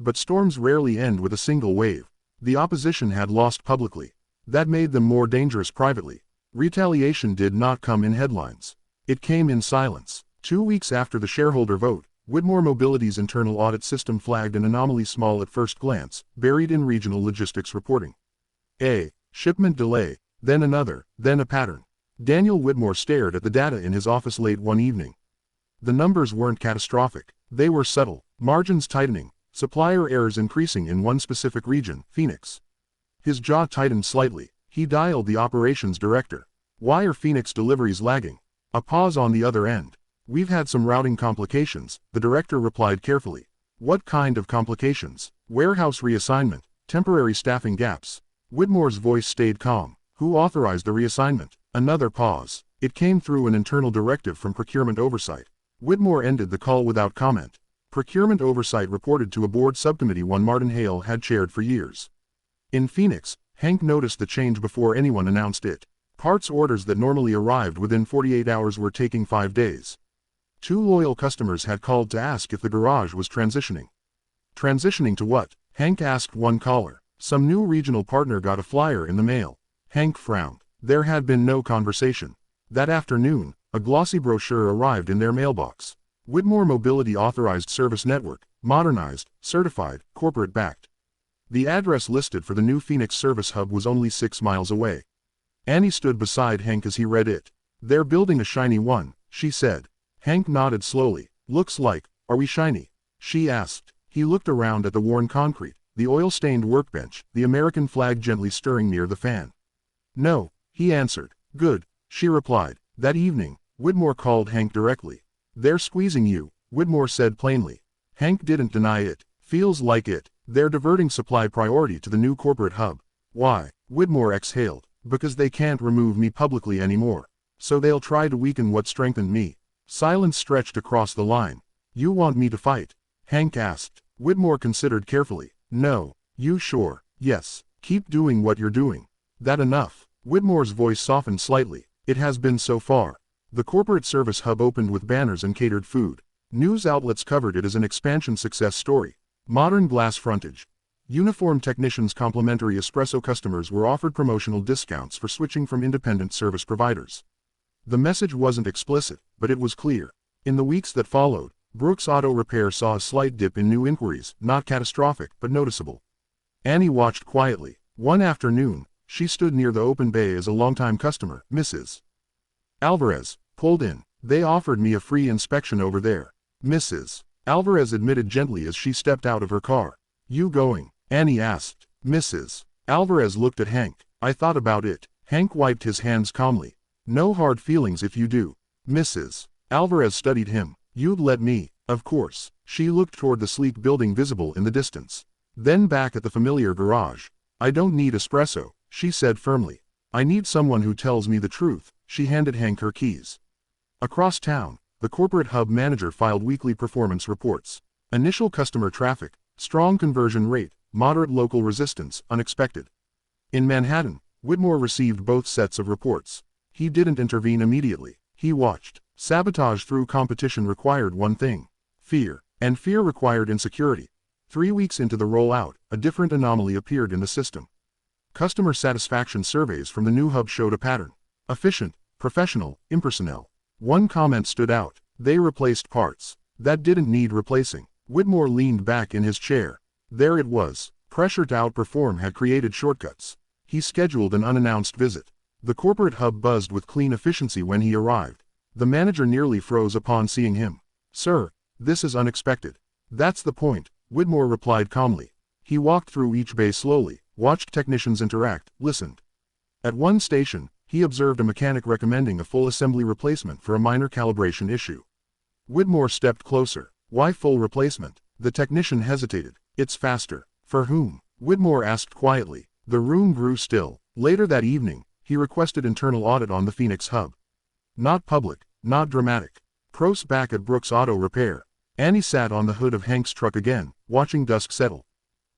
But storms rarely end with a single wave. The opposition had lost publicly. That made them more dangerous privately. Retaliation did not come in headlines. It came in silence. 2 weeks after the shareholder vote, Whitmore Mobility's internal audit system flagged an anomaly small at first glance, buried in regional logistics reporting. A shipment delay, then another, then a pattern. Daniel Whitmore stared at the data in his office late one evening. The numbers weren't catastrophic, they were subtle, margins tightening, supplier errors increasing in one specific region, Phoenix. His jaw tightened slightly. He dialed the operations director. "Why are Phoenix deliveries lagging?" A pause on the other end. "We've had some routing complications," the director replied carefully. "What kind of complications?" "Warehouse reassignment, temporary staffing gaps." Whitmore's voice stayed calm. "Who authorized the reassignment?" Another pause. "It came through an internal directive from procurement oversight." Whitmore ended the call without comment. Procurement oversight reported to a board subcommittee one Martin Hale had chaired for years. In Phoenix, Hank noticed the change before anyone announced it. Parts orders that normally arrived within 48 hours were taking 5 days. 2 loyal customers had called to ask if the garage was transitioning. "Transitioning to what?" Hank asked one caller. "Some new regional partner got a flyer in the mail." Hank frowned. There had been no conversation. That afternoon, a glossy brochure arrived in their mailbox. Whitmore Mobility Authorized Service Network, modernized, certified, corporate-backed. The address listed for the new Phoenix service hub was only 6 miles away. Annie stood beside Hank as he read it. "They're building a shiny one," she said. Hank nodded slowly. "Looks like, are we shiny?" she asked. He looked around at the worn concrete, the oil-stained workbench, the American flag gently stirring near the fan. "No," he answered. "Good," she replied. That evening, Whitmore called Hank directly. "They're squeezing you," Whitmore said plainly. Hank didn't deny it. "Feels like it. They're diverting supply priority to the new corporate hub." "Why?" Whitmore exhaled. "Because they can't remove me publicly anymore. So they'll try to weaken what strengthened me." Silence stretched across the line. "You want me to fight?" Hank asked. Whitmore considered carefully. "No." "You sure?" "Yes. Keep doing what you're doing." "That enough?" Whitmore's voice softened slightly. "It has been so far." The corporate service hub opened with banners and catered food. News outlets covered it as an expansion success story. Modern glass frontage. Uniformed technicians. Complimentary espresso. Customers were offered promotional discounts for switching from independent service providers. The message wasn't explicit, but it was clear. In the weeks that followed, Brooks Auto Repair saw a slight dip in new inquiries, not catastrophic, but noticeable. Annie watched quietly. One afternoon, she stood near the open bay as a longtime customer, Mrs. Alvarez, pulled in. "They offered me a free inspection over there." Mrs. Alvarez admitted gently as she stepped out of her car. "You going?" Annie asked. Mrs. Alvarez looked at Hank. "I thought about it." Hank wiped his hands calmly. "No hard feelings if you do." Mrs. Alvarez studied him. "You'd let me." "Of course." She looked toward the sleek building visible in the distance. Then back at the familiar garage. "I don't need espresso," she said firmly. "I need someone who tells me the truth." She handed Hank her keys. Across town, the corporate hub manager filed weekly performance reports. Initial customer traffic, strong conversion rate, moderate local resistance, unexpected. In Manhattan, Whitmore received both sets of reports. He didn't intervene immediately. He watched. Sabotage through competition required one thing: fear. And fear required insecurity. 3 weeks into the rollout, a different anomaly appeared in the system. Customer satisfaction surveys from the new hub showed a pattern. Efficient, professional, impersonal. One comment stood out: they replaced parts that didn't need replacing. Whitmore leaned back in his chair. There it was. Pressure to outperform had created shortcuts. He scheduled an unannounced visit. The corporate hub buzzed with clean efficiency when he arrived. The manager nearly froze upon seeing him. "Sir, this is unexpected." "That's the point," Whitmore replied calmly. He walked through each bay slowly, watched technicians interact, listened. At one station, he observed a mechanic recommending a full assembly replacement for a minor calibration issue. Whitmore stepped closer. "Why full replacement?" The technician hesitated. "It's faster." "For whom?" Whitmore asked quietly. The room grew still. Later that evening, he requested internal audit on the Phoenix hub. Not public, not dramatic. Pros back at Brooks Auto Repair. Annie sat on the hood of Hank's truck again, watching dusk settle.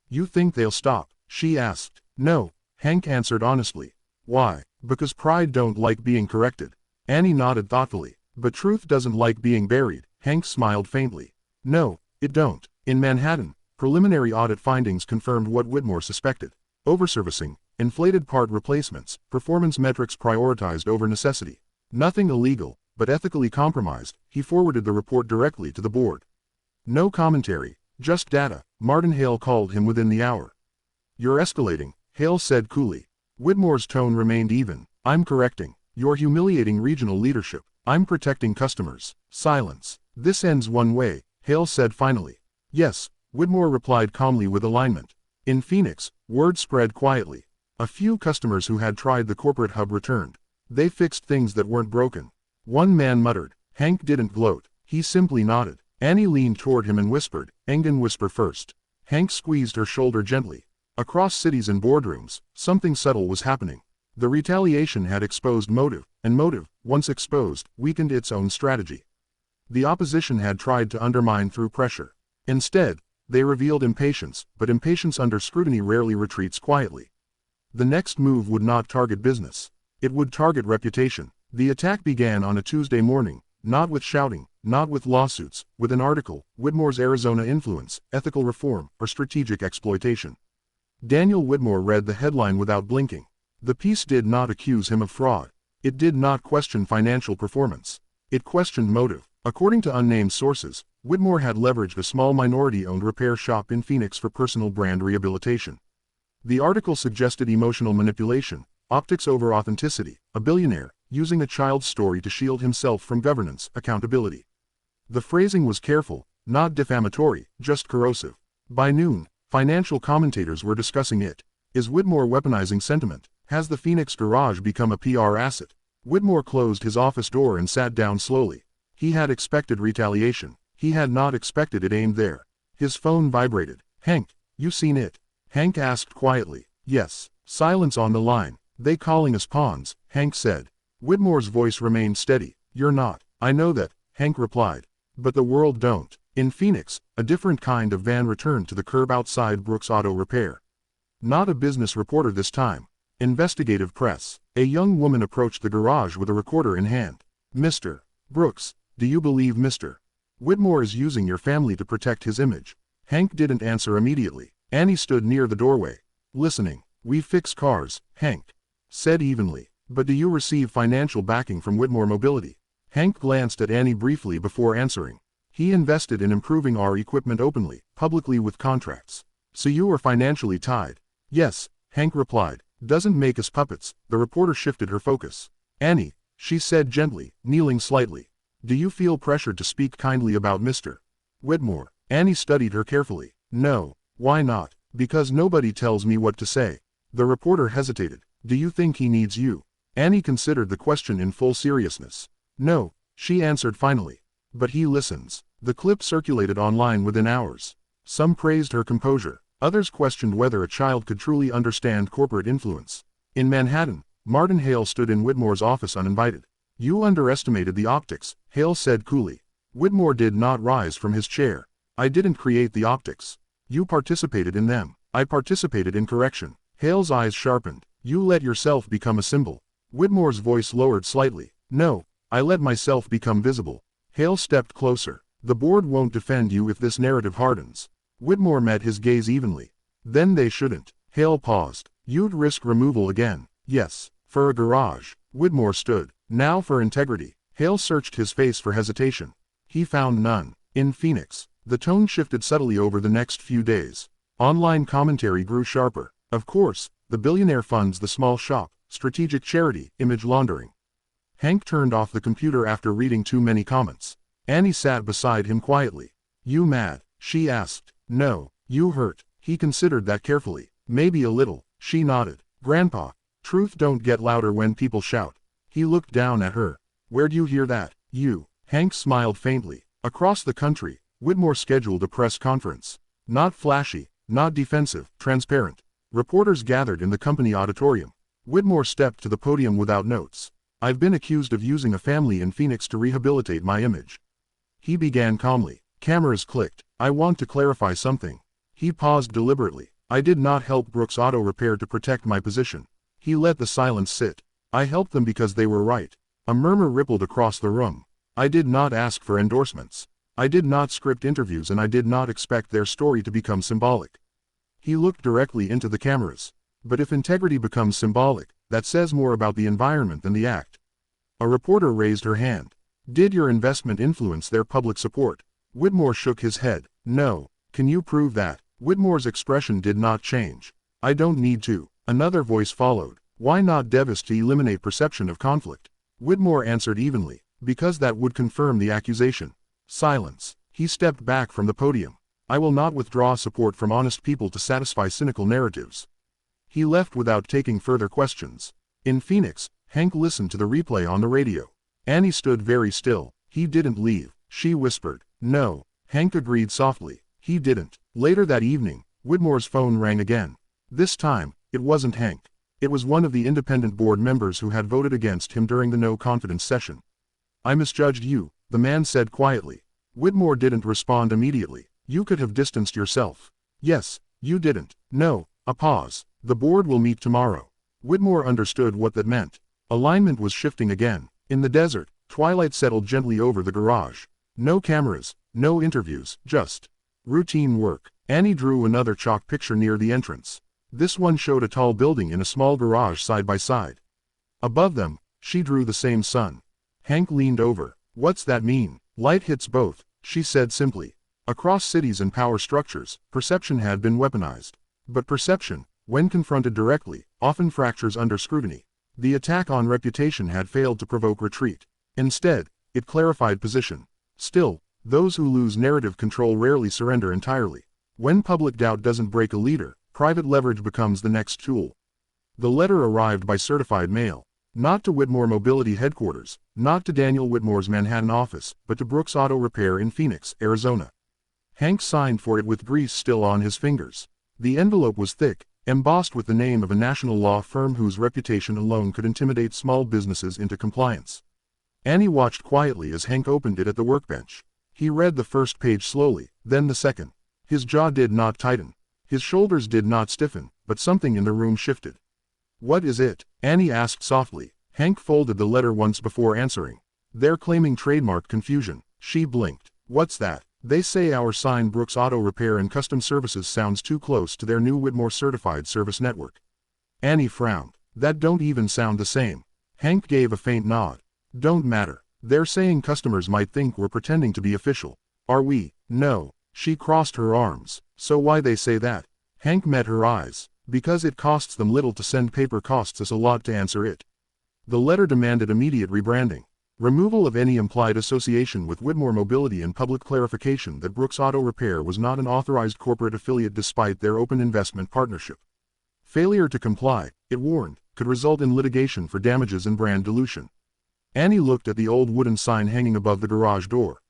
"You think they'll stop?" she asked. "No," Hank answered honestly. "Why?" "Because pride don't like being corrected." Annie nodded thoughtfully. "But truth doesn't like being buried." Hank smiled faintly. "No, it don't." In Manhattan, preliminary audit findings confirmed what Whitmore suspected. Overservicing, inflated part replacements, performance metrics prioritized over necessity. Nothing illegal, but ethically compromised, he forwarded the report directly to the board. No commentary, just data. Martin Hale called him within the hour. "You're escalating," Hale said coolly. Whitmore's tone remained even. "I'm correcting. You're humiliating regional leadership. I'm protecting customers." Silence. "This ends one way," Hale said finally. "Yes," Whitmore replied calmly with alignment. In Phoenix, word spread quietly. A few customers who had tried the corporate hub returned. They fixed things that weren't broken. One man muttered. Hank didn't gloat. He simply nodded. Annie leaned toward him and whispered, "Engen whisper first." Hank squeezed her shoulder gently. Across cities and boardrooms, something subtle was happening. The retaliation had exposed motive, and motive, once exposed, weakened its own strategy. The opposition had tried to undermine through pressure. Instead, they revealed impatience, but impatience under scrutiny rarely retreats quietly. The next move would not target business. It would target reputation. The attack began on a Tuesday morning, not with shouting, not with lawsuits, with an article, Whitmore's Arizona Influence, Ethical Reform, or Strategic Exploitation. Daniel Whitmore read the headline without blinking. The piece did not accuse him of fraud. It did not question financial performance. It questioned motive. According to unnamed sources, Whitmore had leveraged a small minority-owned repair shop in Phoenix for personal brand rehabilitation. The article suggested emotional manipulation, optics over authenticity, a billionaire, using a child's story to shield himself from governance, accountability. The phrasing was careful, not defamatory, just corrosive. By noon, financial commentators were discussing it. Is Whitmore weaponizing sentiment? Has the Phoenix garage become a PR asset? Whitmore closed his office door and sat down slowly. He had expected retaliation. He had not expected it aimed there. His phone vibrated. "Hank, you seen it?" Hank asked quietly. "Yes." Silence on the line. "They calling us pawns," Hank said. Whitmore's voice remained steady. "You're not." "I know that," Hank replied. "But the world don't." In Phoenix, a different kind of van returned to the curb outside Brooks Auto Repair. Not a business reporter this time. Investigative press. A young woman approached the garage with a recorder in hand. "Mr. Brooks, do you believe Mr. Whitmore is using your family to protect his image?" Hank didn't answer immediately. Annie stood near the doorway. "Listening. We fix cars," Hank said evenly. "But do you receive financial backing from Whitmore Mobility?" Hank glanced at Annie briefly before answering. "He invested in improving our equipment openly, publicly with contracts. So you are financially tied?" "Yes," Hank replied. "Doesn't make us puppets." The reporter shifted her focus. "Annie," she said gently, kneeling slightly. "Do you feel pressured to speak kindly about Mr. Whitmore?" Annie studied her carefully. "No." "Why not?" "Because nobody tells me what to say." The reporter hesitated. "Do you think he needs you?" Annie considered the question in full seriousness. "No," she answered finally. "But he listens." The clip circulated online within hours. Some praised her composure. Others questioned whether a child could truly understand corporate influence. In Manhattan, Martin Hale stood in Whitmore's office uninvited. "You underestimated the optics," Hale said coolly. Whitmore did not rise from his chair. "I didn't create the optics. You participated in them." "I participated in correction." Hale's eyes sharpened. "You let yourself become a symbol." Whitmore's voice lowered slightly. "No, I let myself become visible." Hale stepped closer. "The board won't defend you if this narrative hardens." Whitmore met his gaze evenly. "Then they shouldn't." Hale paused. "You'd risk removal again." "Yes. For a garage." Whitmore stood. "Now for integrity." Hale searched his face for hesitation. He found none. In Phoenix, the tone shifted subtly over the next few days. Online commentary grew sharper. "Of course, the billionaire funds the small shop, strategic charity, image laundering." Hank turned off the computer after reading too many comments. Annie sat beside him quietly. "You mad?" she asked. "No." "You hurt?" He considered that carefully. "Maybe a little." She nodded. "Grandpa, truth don't get louder when people shout." He looked down at her. "Where'd you hear that?" "You." Hank smiled faintly. Across the country, Whitmore scheduled a press conference. Not flashy, not defensive, transparent. Reporters gathered in the company auditorium. Whitmore stepped to the podium without notes. "I've been accused of using a family in Phoenix to rehabilitate my image." He began calmly. Cameras clicked. "I want to clarify something." He paused deliberately. "I did not help Brooks Auto Repair to protect my position." He let the silence sit. "I helped them because they were right." A murmur rippled across the room. "I did not ask for endorsements. I did not script interviews and I did not expect their story to become symbolic." He looked directly into the cameras. "But if integrity becomes symbolic, that says more about the environment than the act." A reporter raised her hand. Did your investment influence their public support? Whitmore shook his head. No. Can you prove that? Whitmore's expression did not change. I don't need to. Another voice followed. Why not devast to eliminate perception of conflict? Whitmore answered evenly. Because that would confirm the accusation. Silence. He stepped back from the podium. I will not withdraw support from honest people to satisfy cynical narratives. He left without taking further questions. In Phoenix, Hank listened to the replay on the radio. Annie stood very still. He didn't leave, she whispered. No. Hank agreed softly. He didn't. Later that evening, Whitmore's phone rang again. This time, it wasn't Hank. It was one of the independent board members who had voted against him during the no-confidence session. I misjudged you, the man said quietly. Whitmore didn't respond immediately. You could have distanced yourself. Yes, you didn't. No. A pause. The board will meet tomorrow. Whitmore understood what that meant. Alignment was shifting again. In the desert, twilight settled gently over the garage. No cameras, no interviews, just routine work. Annie drew another chalk picture near the entrance. This one showed a tall building in a small garage side by side. Above them, she drew the same sun. Hank leaned over. What's that mean? Light hits both, she said simply. Across cities and power structures, perception had been weaponized. But perception, when confronted directly, often fractures under scrutiny. The attack on reputation had failed to provoke retreat. Instead, it clarified position. Still, those who lose narrative control rarely surrender entirely. When public doubt doesn't break a leader, private leverage becomes the next tool. The letter arrived by certified mail. Not to Whitmore Mobility headquarters, not to Daniel Whitmore's Manhattan office, but to Brooks Auto Repair in Phoenix, Arizona. Hank signed for it with grease still on his fingers. The envelope was thick, embossed with the name of a national law firm whose reputation alone could intimidate small businesses into compliance. Annie watched quietly as Hank opened it at the workbench. He read the first page slowly, then the second. His jaw did not tighten. His shoulders did not stiffen, but something in the room shifted. What is it? Annie asked softly. Hank folded the letter once before answering. They're claiming trademark confusion. She blinked. What's that? They say our sign Brooks Auto Repair and Custom Services sounds too close to their new Whitmore Certified Service Network. Annie frowned. That don't even sound the same. Hank gave a faint nod. Don't matter. They're saying customers might think we're pretending to be official. Are we? No. She crossed her arms. So why they say that? Hank met her eyes. Because it costs them little to send paper, costs us a lot to answer it. The letter demanded immediate rebranding. Removal of any implied association with Whitmore Mobility and public clarification that Brooks Auto Repair was not an authorized corporate affiliate despite their open investment partnership. Failure to comply, it warned, could result in litigation for damages and brand dilution. Annie looked at the old wooden sign hanging above the garage door.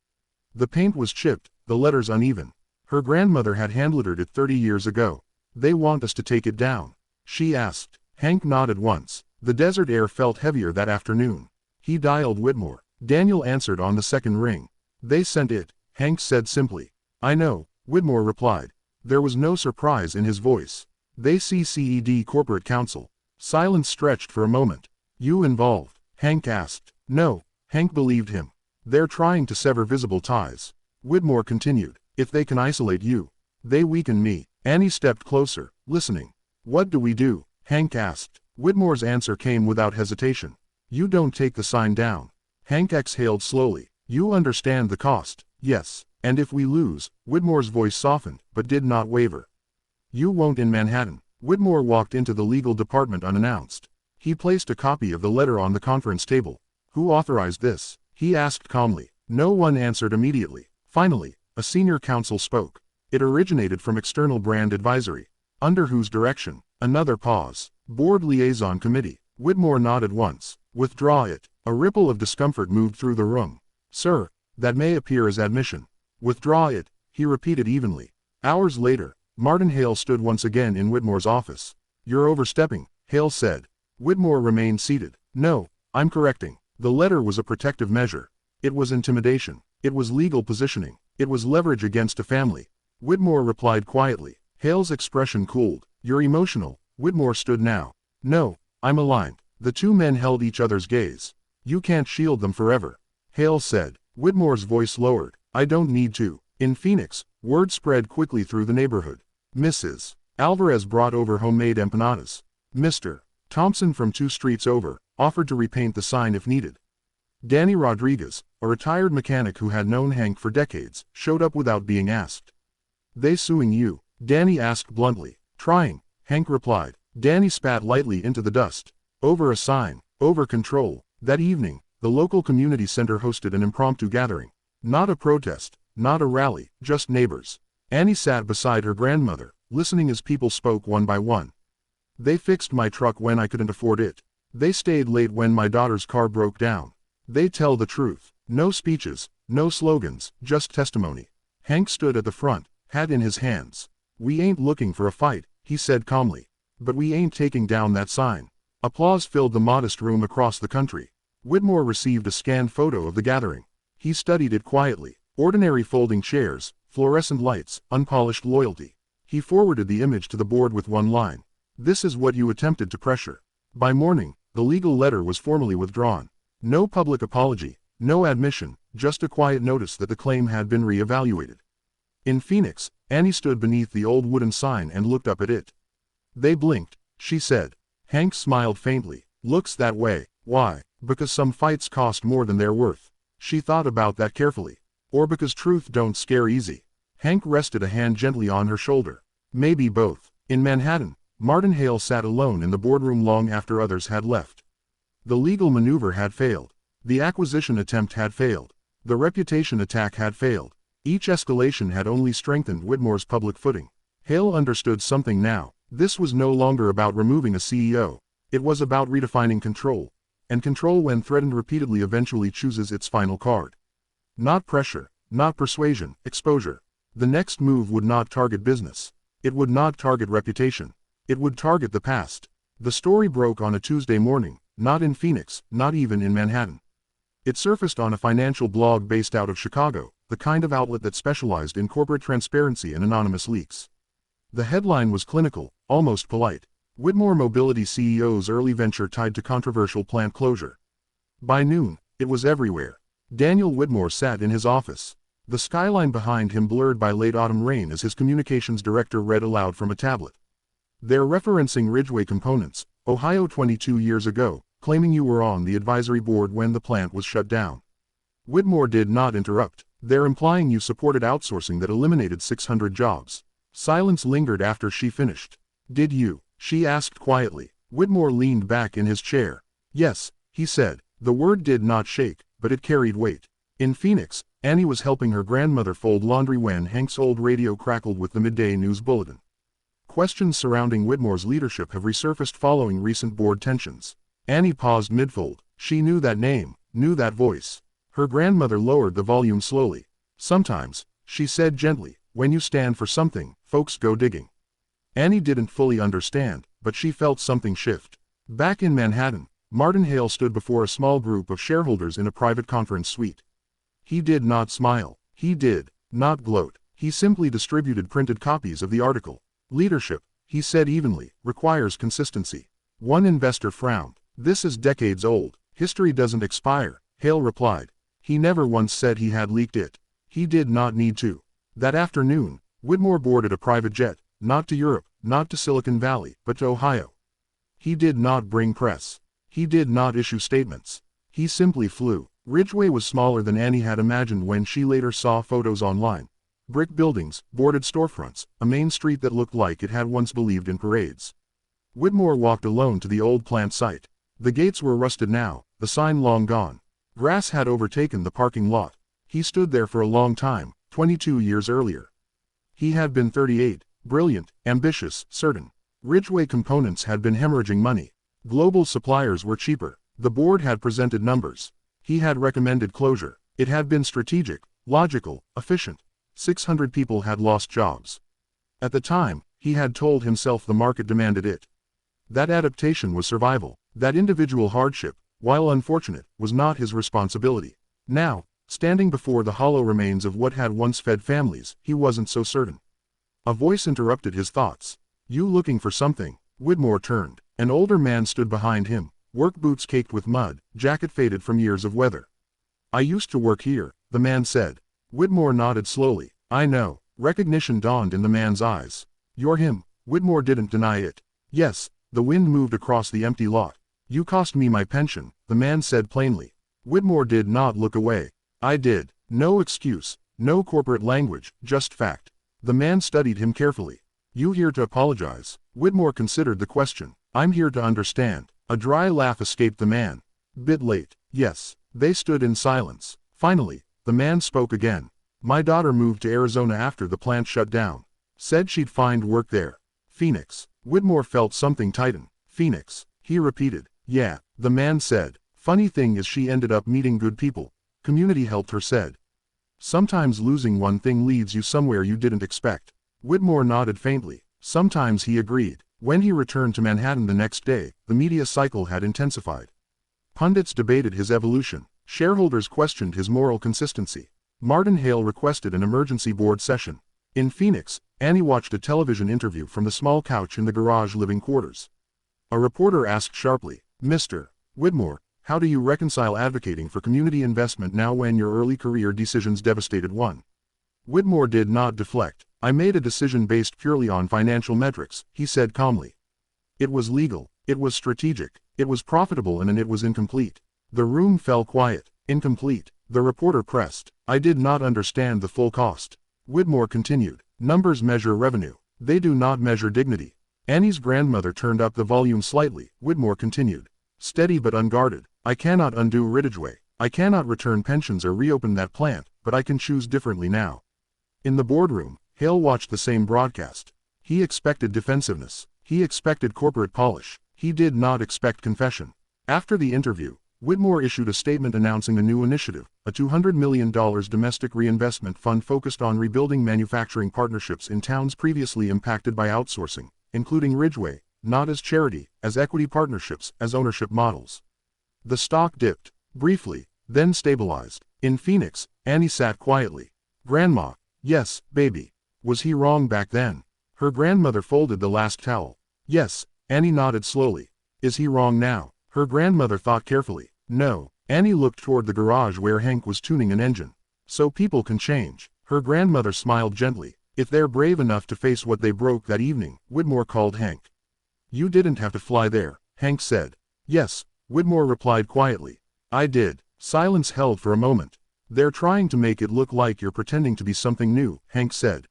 The paint was chipped, the letters uneven. Her grandmother had hand-lettered it 30 years ago. They want us to take it down? She asked. Hank nodded once. The desert air felt heavier that afternoon. He dialed Whitmore. Daniel answered on the second ring. They sent it, Hank said simply. I know, Whitmore replied. There was no surprise in his voice. They CCED corporate counsel. Silence stretched for a moment. You involved? Hank asked. No, Hank believed him. They're trying to sever visible ties. Whitmore continued. If they can isolate you, they weaken me. Annie stepped closer, listening. What do we do? Hank asked. Whitmore's answer came without hesitation. You don't take the sign down. Hank exhaled slowly. You understand the cost? Yes. And if we lose? Whitmore's voice softened, but did not waver. You won't in Manhattan. Whitmore walked into the legal department unannounced. He placed a copy of the letter on the conference table. Who authorized this? He asked calmly. No one answered immediately. Finally, a senior counsel spoke. It originated from external brand advisory. Under whose direction? Another pause. Board liaison committee. Whitmore nodded once. Withdraw it. A ripple of discomfort moved through the room. Sir, that may appear as admission. Withdraw it, he repeated evenly. Hours later, Martin Hale stood once again in Whitmore's office. You're overstepping, Hale said. Whitmore remained seated. No, I'm correcting. The letter was a protective measure. It was intimidation. It was legal positioning. It was leverage against a family. Whitmore replied quietly. Hale's expression cooled. You're emotional. Whitmore stood now. No, I'm aligned. The two men held each other's gaze. You can't shield them forever. Hale said. Whitmore's voice lowered. I don't need to. In Phoenix, word spread quickly through the neighborhood. Mrs. Alvarez brought over homemade empanadas. Mr. Thompson from 2 streets over offered to repaint the sign if needed. Danny Rodriguez, a retired mechanic who had known Hank for decades, showed up without being asked. "They suing you?" Danny asked bluntly. "Trying," Hank replied. Danny spat lightly into the dust. "Over a sign, over control." That evening, the local community center hosted an impromptu gathering. Not a protest, not a rally, just neighbors. Annie sat beside her grandmother, listening as people spoke one by one. "They fixed my truck when I couldn't afford it. They stayed late when my daughter's car broke down. They tell the truth. No speeches, no slogans, just testimony." Hank stood at the front, hat in his hands. "We ain't looking for a fight," he said calmly. "But we ain't taking down that sign." Applause filled the modest room across the country. Whitmore received a scanned photo of the gathering. He studied it quietly. Ordinary folding chairs, fluorescent lights, unpolished loyalty. He forwarded the image to the board with one line. "This is what you attempted to pressure." By morning, the legal letter was formally withdrawn. No public apology, no admission, just a quiet notice that the claim had been re-evaluated. In Phoenix, Annie stood beneath the old wooden sign and looked up at it. "They blinked," she said. Hank smiled faintly. "Looks that way. Why? Because some fights cost more than they're worth." She thought about that carefully. "Or because truth don't scare easy." Hank rested a hand gently on her shoulder. "Maybe both." In Manhattan, Martin Hale sat alone in the boardroom long after others had left. The legal maneuver had failed. The acquisition attempt had failed. The reputation attack had failed. Each escalation had only strengthened Whitmore's public footing. Hale understood something now. This was no longer about removing a CEO. It was about redefining control. And control, when threatened repeatedly, eventually chooses its final card. Not pressure, not persuasion, exposure. The next move would not target business. It would not target reputation. It would target the past. The story broke on a Tuesday morning, not in Phoenix, not even in Manhattan. It surfaced on a financial blog based out of Chicago, the kind of outlet that specialized in corporate transparency and anonymous leaks. The headline was clinical, almost polite. Whitmore Mobility CEO's early venture tied to controversial plant closure. By noon, it was everywhere. Daniel Whitmore sat in his office. The skyline behind him blurred by late autumn rain as his communications director read aloud from a tablet. "They're referencing Ridgeway Components, Ohio 22 years ago, claiming you were on the advisory board when the plant was shut down." Whitmore did not interrupt. "They're implying you supported outsourcing that eliminated 600 jobs." Silence lingered after she finished. "Did you?" she asked quietly. Whitmore leaned back in his chair. "Yes," he said. The word did not shake, but it carried weight. In Phoenix, Annie was helping her grandmother fold laundry when Hank's old radio crackled with the midday news bulletin. Questions surrounding Whitmore's leadership have resurfaced following recent board tensions. Annie paused midfold. She knew that name, knew that voice. Her grandmother lowered the volume slowly. "Sometimes," she said gently, "when you stand for something, folks go digging." Annie didn't fully understand, but she felt something shift. Back in Manhattan, Martin Hale stood before a small group of shareholders in a private conference suite. He did not smile. He did not gloat. He simply distributed printed copies of the article. "Leadership," he said evenly, "requires consistency." One investor frowned. "This is decades old. History doesn't expire," Hale replied. He never once said he had leaked it. He did not need to. That afternoon, Whitmore boarded a private jet, not to Europe, not to Silicon Valley, but to Ohio. He did not bring press. He did not issue statements. He simply flew. Ridgeway was smaller than Annie had imagined when she later saw photos online. Brick buildings, boarded storefronts, a main street that looked like it had once believed in parades. Whitmore walked alone to the old plant site. The gates were rusted now, the sign long gone. Grass had overtaken the parking lot. He stood there for a long time, 22 years earlier. He had been 38, brilliant, ambitious, certain. Ridgeway Components had been hemorrhaging money. Global suppliers were cheaper. The board had presented numbers. He had recommended closure. It had been strategic, logical, efficient. 600 people had lost jobs. At the time, he had told himself the market demanded it. That adaptation was survival. That individual hardship, while unfortunate, was not his responsibility. Now, standing before the hollow remains of what had once fed families, he wasn't so certain. A voice interrupted his thoughts. "You looking for something?" Whitmore turned. An older man stood behind him, work boots caked with mud, jacket faded from years of weather. "I used to work here," the man said. Whitmore nodded slowly. "I know." Recognition dawned in the man's eyes. "You're him." Whitmore didn't deny it. "Yes." The wind moved across the empty lot. "You cost me my pension," the man said plainly. Whitmore did not look away. I did. No excuse, no corporate language, just fact. The man studied him carefully. You here to apologize? Whitmore considered the question. I'm here to understand. A dry laugh escaped the man. Bit late. Yes. They stood in silence. Finally, the man spoke again. My daughter moved to Arizona after the plant shut down. Said she'd find work there. Phoenix. Whitmore felt something tighten. Phoenix. He repeated. Yeah, the man said. Funny thing is she ended up meeting good people. Community helped her said. Sometimes losing one thing leads you somewhere you didn't expect. Whitmore nodded faintly. Sometimes he agreed. When he returned to Manhattan the next day, the media cycle had intensified. Pundits debated his evolution. Shareholders questioned his moral consistency. Martin Hale requested an emergency board session. In Phoenix, Annie watched a television interview from the small couch in the garage living quarters. A reporter asked sharply, Mr. Whitmore, how do you reconcile advocating for community investment now when your early career decisions devastated one? Whitmore did not deflect. I made a decision based purely on financial metrics, he said calmly. It was legal, it was strategic, it was profitable and it was incomplete. The room fell quiet. Incomplete. The reporter pressed. I did not understand the full cost. Whitmore continued. Numbers measure revenue. They do not measure dignity. Annie's grandmother turned up the volume slightly. Whitmore continued. Steady but unguarded. I cannot undo Ridgeway. I cannot return pensions or reopen that plant, but I can choose differently now. In the boardroom, Hale watched the same broadcast. He expected defensiveness. He expected corporate polish. He did not expect confession. After the interview, Whitmore issued a statement announcing a new initiative, a $200 million domestic reinvestment fund focused on rebuilding manufacturing partnerships in towns previously impacted by outsourcing, including Ridgeway, not as charity, as equity partnerships, as ownership models. The stock dipped, briefly, then stabilized. In Phoenix, Annie sat quietly. Grandma, yes, baby. Was he wrong back then? Her grandmother folded the last towel. Yes, Annie nodded slowly. Is he wrong now? Her grandmother thought carefully. No. Annie looked toward the garage where Hank was tuning an engine. So people can change. Her grandmother smiled gently. If they're brave enough to face what they broke that evening, Whitmore called Hank. You didn't have to fly there, Hank said. Yes, Whitmore replied quietly. I did. Silence held for a moment. They're trying to make it look like you're pretending to be something new, Hank said.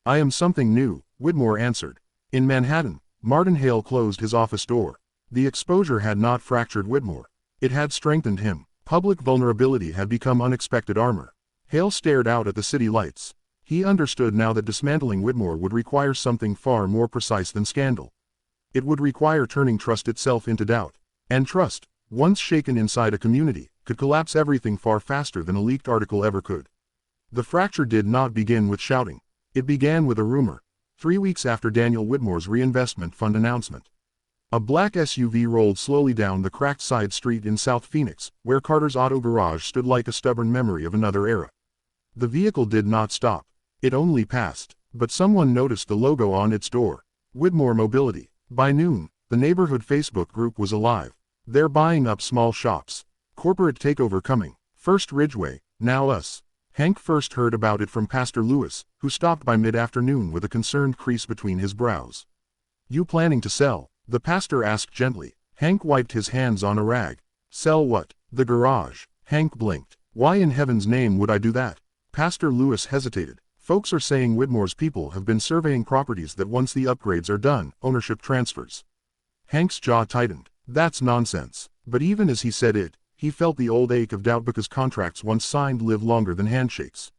I am something new, Whitmore answered. In Manhattan, Martin Hale closed his office door. The exposure had not fractured Whitmore. It had strengthened him. Public vulnerability had become unexpected armor. Hale stared out at the city lights. He understood now that dismantling Whitmore would require something far more precise than scandal. It would require turning trust itself into doubt. And trust, once shaken inside a community, could collapse everything far faster than a leaked article ever could. The fracture did not begin with shouting. It began with a rumor. 3 weeks after Daniel Whitmore's reinvestment fund announcement. A black SUV rolled slowly down the cracked side street in South Phoenix, where Carter's auto garage stood like a stubborn memory of another era. The vehicle did not stop. It only passed, but someone noticed the logo on its door. Whitmore Mobility. By noon, the neighborhood Facebook group was alive. They're buying up small shops. Corporate takeover coming. First Ridgeway, now us. Hank first heard about it from Pastor Lewis, who stopped by mid-afternoon with a concerned crease between his brows. You planning to sell? The pastor asked gently. Hank wiped his hands on a rag. Sell what? The garage. Hank blinked. Why in heaven's name would I do that? Pastor Lewis hesitated. Folks are saying Whitmore's people have been surveying properties that once the upgrades are done, ownership transfers. Hank's jaw tightened. That's nonsense. But even as he said it, he felt the old ache of doubt because contracts once signed live longer than handshakes.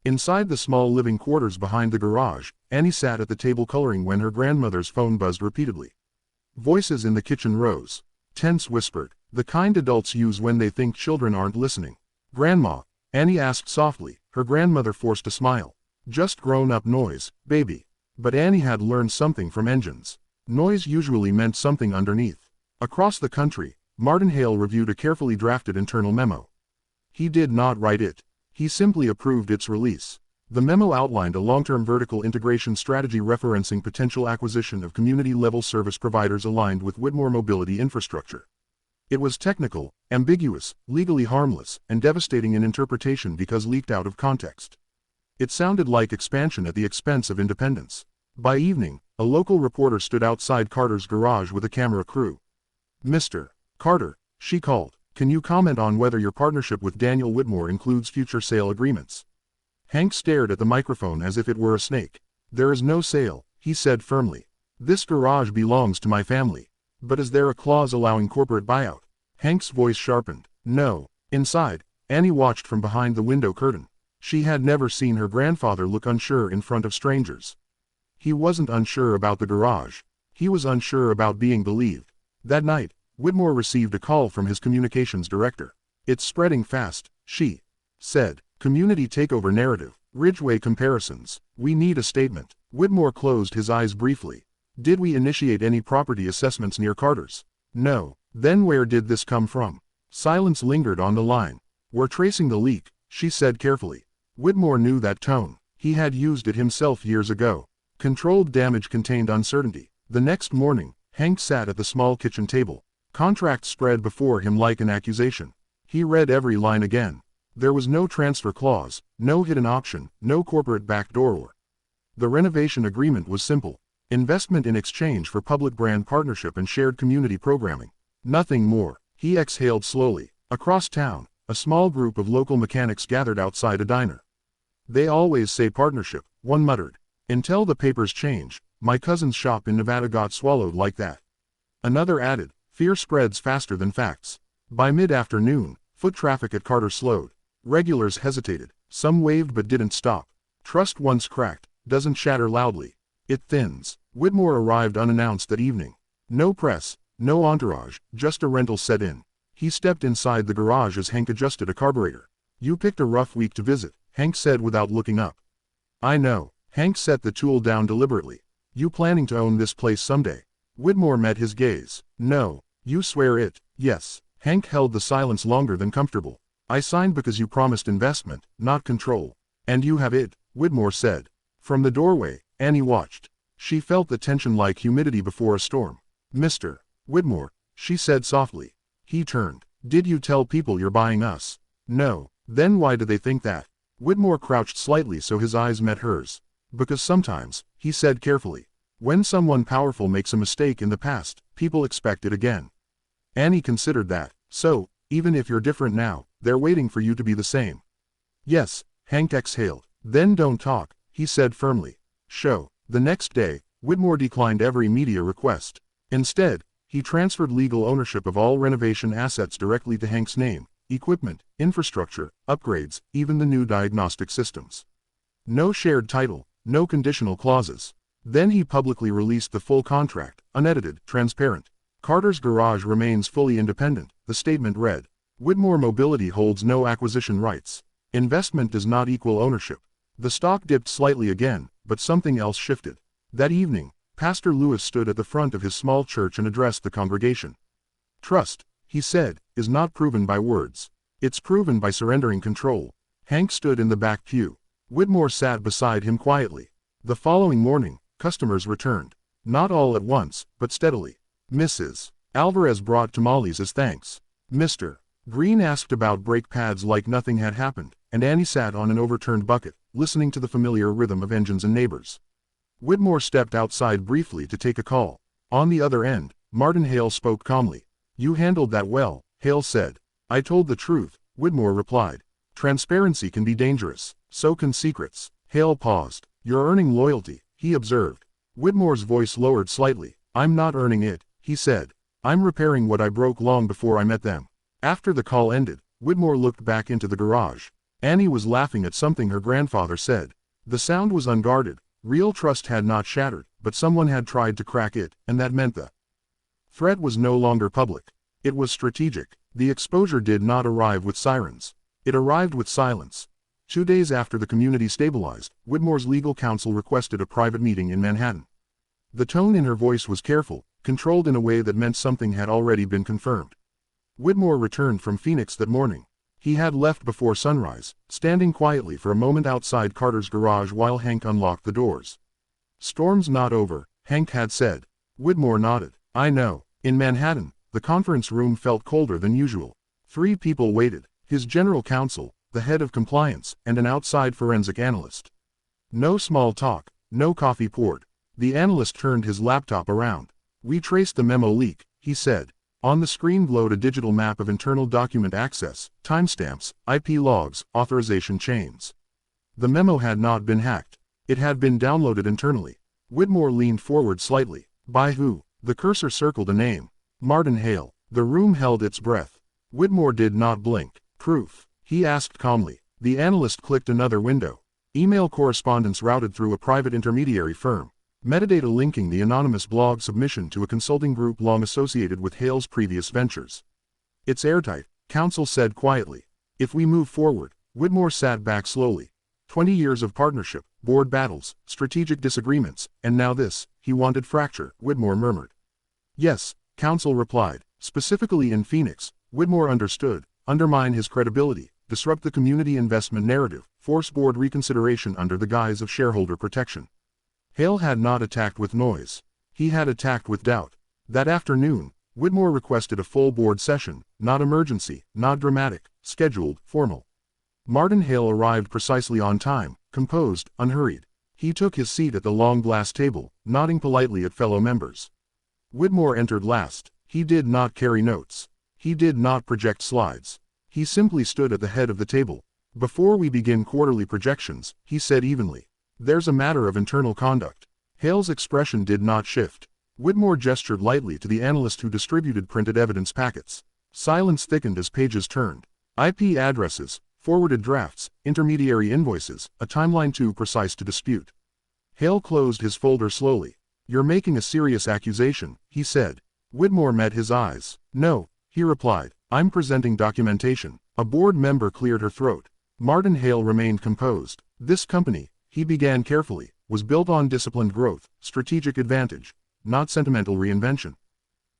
Inside the small living quarters behind the garage, Annie sat at the table coloring when her grandmother's phone buzzed repeatedly. Voices in the kitchen rose. Tense whispered, the kind adults use when they think children aren't listening. Grandma, Annie asked softly. Her grandmother forced a smile. Just grown-up noise, baby. But Annie had learned something from engines. Noise usually meant something underneath. Across the country, Martin Hale reviewed a carefully drafted internal memo. He did not write it. He simply approved its release. The memo outlined a long-term vertical integration strategy referencing potential acquisition of community-level service providers aligned with Whitmore Mobility infrastructure. It was technical, ambiguous, legally harmless, and devastating in interpretation because leaked out of context. It sounded like expansion at the expense of independence. By evening, a local reporter stood outside Carter's garage with a camera crew. Mr. Carter, she called, Can you comment on whether your partnership with Daniel Whitmore includes future sale agreements? Hank stared at the microphone as if it were a snake. There is no sale, he said firmly. This garage belongs to my family. But is there a clause allowing corporate buyout? Hank's voice sharpened. No. Inside, Annie watched from behind the window curtain. She had never seen her grandfather look unsure in front of strangers. He wasn't unsure about the garage. He was unsure about being believed. That night, Whitmore received a call from his communications director. It's spreading fast, she said. Community takeover narrative. Ridgeway comparisons. We need a statement. Whitmore closed his eyes briefly. Did we initiate any property assessments near Carter's? No. Then where did this come from? Silence lingered on the line. We're tracing the leak, she said carefully. Whitmore knew that tone. He had used it himself years ago. Controlled damage contained uncertainty. The next morning, Hank sat at the small kitchen table. Contracts spread before him like an accusation. He read every line again. There was no transfer clause, no hidden option, no corporate backdoor. The renovation agreement was simple. Investment in exchange for public brand partnership and shared community programming. Nothing more. He exhaled slowly. Across town, a small group of local mechanics gathered outside a diner. They always say partnership, one muttered. Until the papers change, my cousin's shop in Nevada got swallowed like that. Another added, fear spreads faster than facts. By mid-afternoon, foot traffic at Carter slowed. Regulars hesitated. Some waved but didn't stop. Trust once cracked, doesn't shatter loudly. It thins. Whitmore arrived unannounced that evening. No press, no entourage, just a rental set in. He stepped inside the garage as Hank adjusted a carburetor. You picked a rough week to visit, Hank said without looking up. I know. Hank set the tool down deliberately. You planning to own this place someday? Whitmore met his gaze. No. You swear it? Yes. Hank held the silence longer than comfortable. I signed because you promised investment, not control. And you have it, Whitmore said. From the doorway, Annie watched. She felt the tension like humidity before a storm. Mr. Whitmore, she said softly. He turned. Did you tell people you're buying us? No. Then why do they think that? Whitmore crouched slightly so his eyes met hers. Because sometimes, he said carefully, when someone powerful makes a mistake in the past, people expect it again. Annie considered that. So, even if you're different now, they're waiting for you to be the same. Yes, Hank exhaled. Then don't talk, he said firmly. Show. The next day, Whitmore declined every media request. Instead, he transferred legal ownership of all renovation assets directly to Hank's name, equipment, infrastructure, upgrades, even the new diagnostic systems. No shared title, no conditional clauses. Then he publicly released the full contract, unedited, transparent. Carter's garage remains fully independent, the statement read. Whitmore Mobility holds no acquisition rights. Investment does not equal ownership. The stock dipped slightly again, but something else shifted. That evening, Pastor Lewis stood at the front of his small church and addressed the congregation. Trust, he said, is not proven by words. It's proven by surrendering control. Hank stood in the back pew. Whitmore sat beside him quietly. The following morning, customers returned. Not all at once, but steadily. Mrs. Alvarez brought tamales as thanks. Mr. Green asked about brake pads like nothing had happened, and Annie sat on an overturned bucket, listening to the familiar rhythm of engines and neighbors. Whitmore stepped outside briefly to take a call. On the other end, Martin Hale spoke calmly. You handled that well, Hale said. I told the truth, Whitmore replied. Transparency can be dangerous, so can secrets. Hale paused. You're earning loyalty, he observed. Whitmore's voice lowered slightly. I'm not earning it, he said. I'm repairing what I broke long before I met them. After the call ended, Whitmore looked back into the garage. Annie was laughing at something her grandfather said. The sound was unguarded. Real trust had not shattered, but someone had tried to crack it, and that meant the threat was no longer public. It was strategic. The exposure did not arrive with sirens. It arrived with silence. 2 days after the community stabilized, Whitmore's legal counsel requested a private meeting in Manhattan. The tone in her voice was careful, controlled in a way that meant something had already been confirmed. Whitmore returned from Phoenix that morning. He had left before sunrise, standing quietly for a moment outside Carter's garage while Hank unlocked the doors. Storm's not over, Hank had said. Whitmore nodded. I know. In Manhattan, the conference room felt colder than usual. 3 people waited, his general counsel, the head of compliance, and an outside forensic analyst. No small talk, no coffee poured. The analyst turned his laptop around. We traced the memo leak, he said. On the screen glowed a digital map of internal document access, timestamps, IP logs, authorization chains. The memo had not been hacked. It had been downloaded internally. Whitmore leaned forward slightly. By who? The cursor circled a name. Martin Hale. The room held its breath. Whitmore did not blink. Proof? He asked calmly. The analyst clicked another window. Email correspondence routed through a private intermediary firm. Metadata linking the anonymous blog submission to a consulting group long associated with Hale's previous ventures. It's airtight, counsel said quietly. If we move forward, Whitmore sat back slowly. 20 years of partnership, board battles, strategic disagreements, and now this, he wanted fracture, Whitmore murmured. Yes, counsel replied. Specifically in Phoenix, Whitmore understood, undermine his credibility, disrupt the community investment narrative, force board reconsideration under the guise of shareholder protection. Hale had not attacked with noise. He had attacked with doubt. That afternoon, Whitmore requested a full board session, not emergency, not dramatic, scheduled, formal. Martin Hale arrived precisely on time, composed, unhurried. He took his seat at the long glass table, nodding politely at fellow members. Whitmore entered last. He did not carry notes. He did not project slides. He simply stood at the head of the table. Before we begin quarterly projections, he said evenly. There's a matter of internal conduct. Hale's expression did not shift. Whitmore gestured lightly to the analyst who distributed printed evidence packets. Silence thickened as pages turned. IP addresses, forwarded drafts, intermediary invoices, a timeline too precise to dispute. Hale closed his folder slowly. You're making a serious accusation, he said. Whitmore met his eyes. No, he replied. I'm presenting documentation. A board member cleared her throat. Martin Hale remained composed. This company, he began carefully, was built on disciplined growth, strategic advantage, not sentimental reinvention.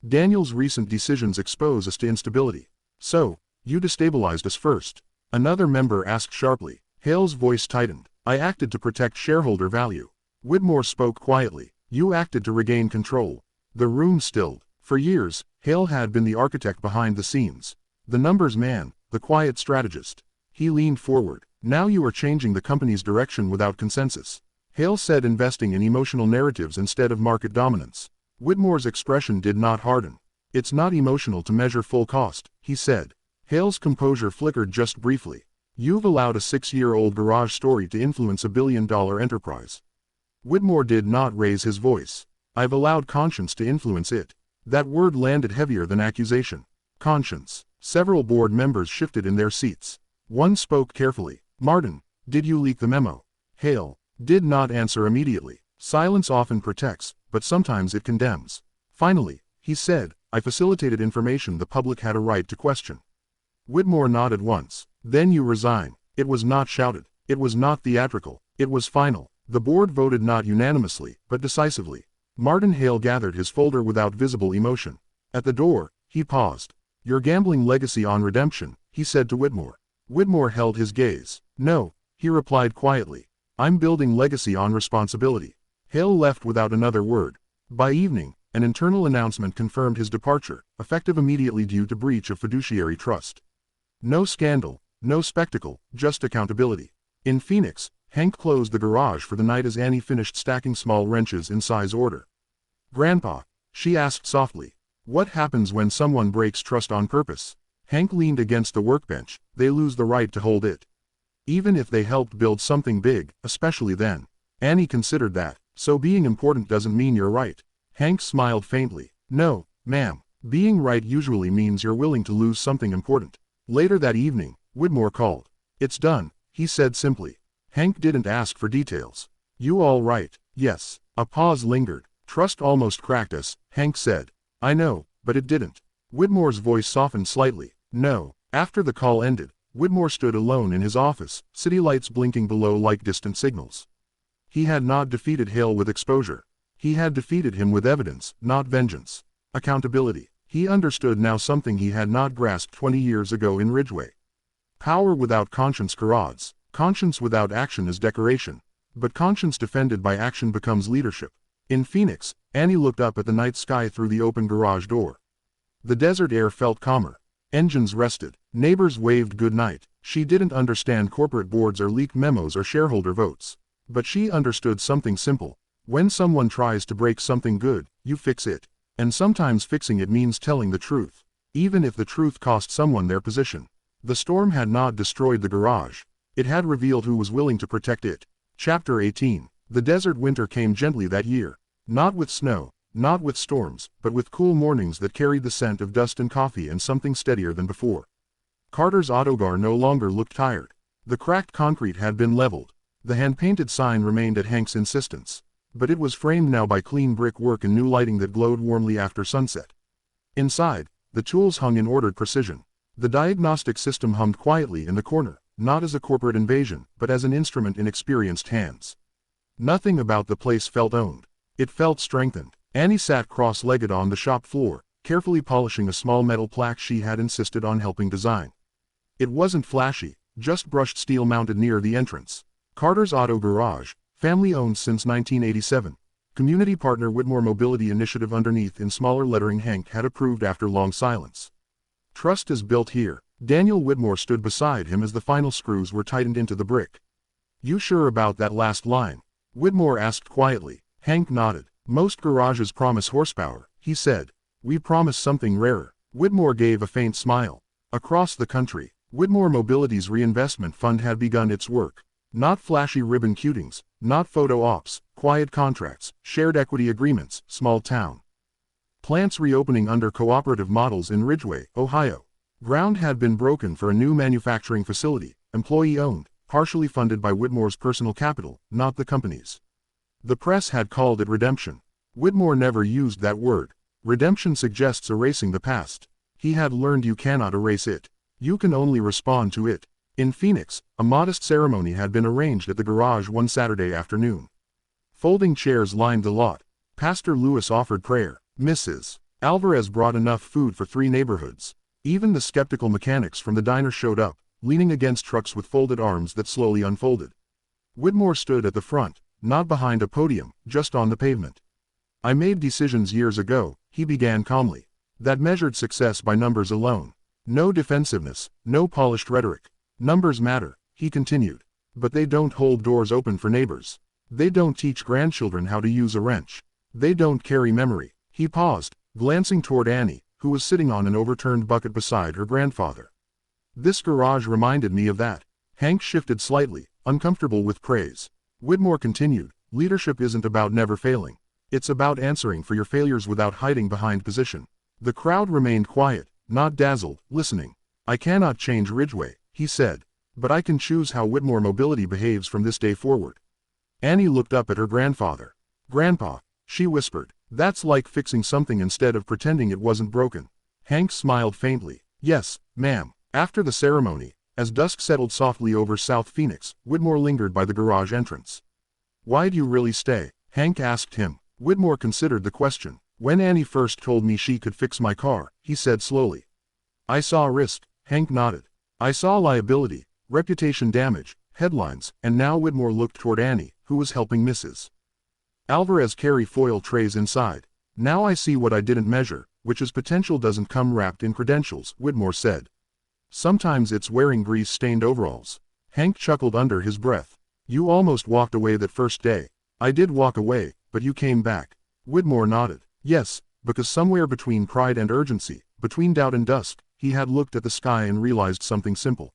Daniel's recent decisions expose us to instability. So, you destabilized us first. Another member asked sharply. Hale's voice tightened. I acted to protect shareholder value. Whitmore spoke quietly. You acted to regain control. The room stilled. For years, Hale had been the architect behind the scenes. The numbers man, the quiet strategist. He leaned forward. Now you are changing the company's direction without consensus. Hale said, investing in emotional narratives instead of market dominance. Whitmore's expression did not harden. It's not emotional to measure full cost, he said. Hale's composure flickered just briefly. You've allowed a 6-year-old garage story to influence a billion-dollar enterprise. Whitmore did not raise his voice. I've allowed conscience to influence it. That word landed heavier than accusation. Conscience. Several board members shifted in their seats. One spoke carefully. Martin, did you leak the memo? Hale did not answer immediately. Silence often protects, but sometimes it condemns. Finally, he said, I facilitated information the public had a right to question. Whitmore nodded once. Then you resign. It was not shouted. It was not theatrical. It was final. The board voted not unanimously, but decisively. Martin Hale gathered his folder without visible emotion. At the door, he paused. You're gambling legacy on redemption, he said to Whitmore. Whitmore held his gaze. No, he replied quietly. I'm building legacy on responsibility. Hale left without another word. By evening, an internal announcement confirmed his departure, effective immediately due to breach of fiduciary trust. No scandal, no spectacle, just accountability. In Phoenix, Hank closed the garage for the night as Annie finished stacking small wrenches in size order. Grandpa, she asked softly, what happens when someone breaks trust on purpose? Hank leaned against the workbench. They lose the right to hold it. Even if they helped build something big, especially then. Annie considered that, so being important doesn't mean you're right. Hank smiled faintly. No, ma'am. Being right usually means you're willing to lose something important. Later that evening, Whitmore called. It's done, he said simply. Hank didn't ask for details. You all right? Yes. A pause lingered. Trust almost cracked us, Hank said. I know, but it didn't. Whitmore's voice softened slightly. No. After the call ended, Whitmore stood alone in his office, city lights blinking below like distant signals. He had not defeated Hale with exposure. He had defeated him with evidence, not vengeance. Accountability. He understood now something he had not grasped 20 years ago in Ridgeway. Power without conscience corrodes. Conscience without action is decoration. But conscience defended by action becomes leadership. In Phoenix, Annie looked up at the night sky through the open garage door. The desert air felt calmer. Engines rested. Neighbors waved goodnight. She didn't understand corporate boards or leaked memos or shareholder votes. But she understood something simple. When someone tries to break something good, you fix it. And sometimes fixing it means telling the truth, even if the truth cost someone their position. The storm had not destroyed the garage. It had revealed who was willing to protect it. Chapter 18. The desert winter came gently that year. Not with snow, not with storms, but with cool mornings that carried the scent of dust and coffee and something steadier than before. Carter's autogar no longer looked tired. The cracked concrete had been leveled. The hand-painted sign remained at Hank's insistence, but it was framed now by clean brick work and new lighting that glowed warmly after sunset. Inside, the tools hung in ordered precision. The diagnostic system hummed quietly in the corner, not as a corporate invasion, but as an instrument in experienced hands. Nothing about the place felt owned. It felt strengthened. Annie sat cross-legged on the shop floor, carefully polishing a small metal plaque she had insisted on helping design. It wasn't flashy, just brushed steel mounted near the entrance. Carter's Auto Garage, family-owned since 1987. Community partner Whitmore Mobility Initiative underneath in smaller lettering Hank had approved after long silence. Trust is built here. Daniel Whitmore stood beside him as the final screws were tightened into the brick. You sure about that last line? Whitmore asked quietly. Hank nodded. Most garages promise horsepower, he said. We promise something rarer. Whitmore gave a faint smile. Across the country, Whitmore Mobility's reinvestment fund had begun its work. Not flashy ribbon cutings, not photo ops, quiet contracts, shared equity agreements, small town plants reopening under cooperative models in Ridgeway, Ohio. Ground had been broken for a new manufacturing facility, employee-owned, partially funded by Whitmore's personal capital, not the company's. The press had called it redemption. Whitmore never used that word. Redemption suggests erasing the past. He had learned you cannot erase it. You can only respond to it. In Phoenix, a modest ceremony had been arranged at the garage one Saturday afternoon. Folding chairs lined the lot. Pastor Lewis offered prayer. Mrs. Alvarez brought enough food for 3 neighborhoods. Even the skeptical mechanics from the diner showed up, leaning against trucks with folded arms that slowly unfolded. Whitmore stood at the front, not behind a podium, just on the pavement. I made decisions years ago, he began calmly, that measured success by numbers alone. No defensiveness, no polished rhetoric. Numbers matter, he continued. But they don't hold doors open for neighbors. They don't teach grandchildren how to use a wrench. They don't carry memory. He paused, glancing toward Annie, who was sitting on an overturned bucket beside her grandfather. This garage reminded me of that. Hank shifted slightly, uncomfortable with praise. Whitmore continued, leadership isn't about never failing. It's about answering for your failures without hiding behind position. The crowd remained quiet, not dazzled, listening. I cannot change Ridgeway, he said, but I can choose how Whitmore Mobility behaves from this day forward. Annie looked up at her grandfather. Grandpa, she whispered, that's like fixing something instead of pretending it wasn't broken. Hank smiled faintly. Yes, ma'am. After the ceremony, as dusk settled softly over South Phoenix, Whitmore lingered by the garage entrance. Why'd you really stay? Hank asked him. Whitmore considered the question. When Annie first told me she could fix my car, he said slowly. I saw risk, Hank nodded. I saw liability, reputation damage, headlines, and now Whitmore looked toward Annie, who was helping Mrs. Alvarez carry foil trays inside. Now I see what I didn't measure, which is potential doesn't come wrapped in credentials, Whitmore said. Sometimes it's wearing grease-stained overalls. Hank chuckled under his breath. You almost walked away that first day. I did walk away, but you came back. Whitmore nodded. Yes, because somewhere between pride and urgency, between doubt and dusk, he had looked at the sky and realized something simple.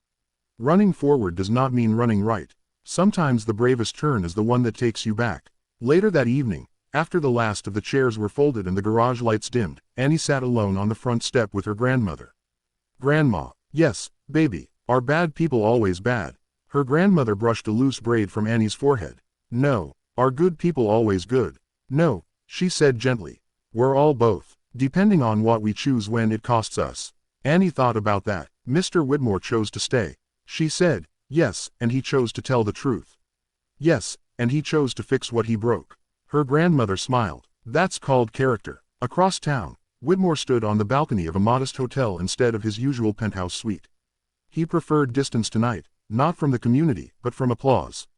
Running forward does not mean running right. Sometimes the bravest turn is the one that takes you back. Later that evening, after the last of the chairs were folded and the garage lights dimmed, Annie sat alone on the front step with her grandmother. Grandma, yes, baby, are bad people always bad? Her grandmother brushed a loose braid from Annie's forehead. No. Are good people always good? No, she said gently. We're all both, depending on what we choose when it costs us. Annie thought about that. Mr. Whitmore chose to stay. She said, yes, and he chose to tell the truth. Yes, and he chose to fix what he broke. Her grandmother smiled. That's called character. Across town, Whitmore stood on the balcony of a modest hotel instead of his usual penthouse suite. He preferred distance tonight, not from the community, but from applause.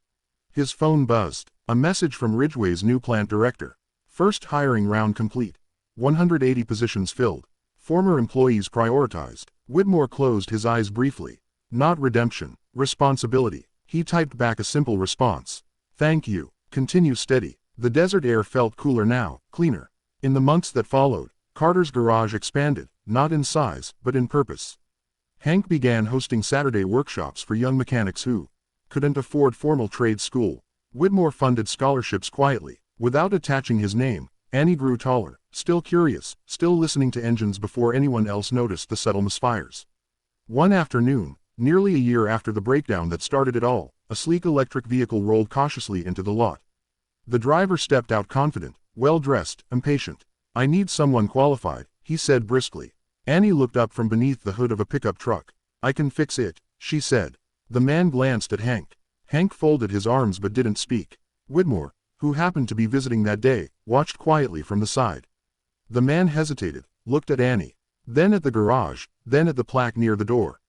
His phone buzzed. A message from Ridgeway's new plant director. First hiring round complete. 180 positions filled. Former employees prioritized. Whitmore closed his eyes briefly. Not redemption, responsibility. He typed back a simple response. Thank you. Continue steady. The desert air felt cooler now, cleaner. In the months that followed, Carter's garage expanded, not in size, but in purpose. Hank began hosting Saturday workshops for young mechanics who couldn't afford formal trade school. Whitmore funded scholarships quietly, without attaching his name. Annie grew taller, still curious, still listening to engines before anyone else noticed the subtle misfires. One afternoon, nearly a year after the breakdown that started it all, a sleek electric vehicle rolled cautiously into the lot. The driver stepped out confident, well-dressed, impatient. "I need someone qualified," he said briskly. Annie looked up from beneath the hood of a pickup truck. "I can fix it," she said. The man glanced at Hank. Hank folded his arms but didn't speak. Whitmore, who happened to be visiting that day, watched quietly from the side. The man hesitated, looked at Annie, then at the garage, then at the plaque near the door.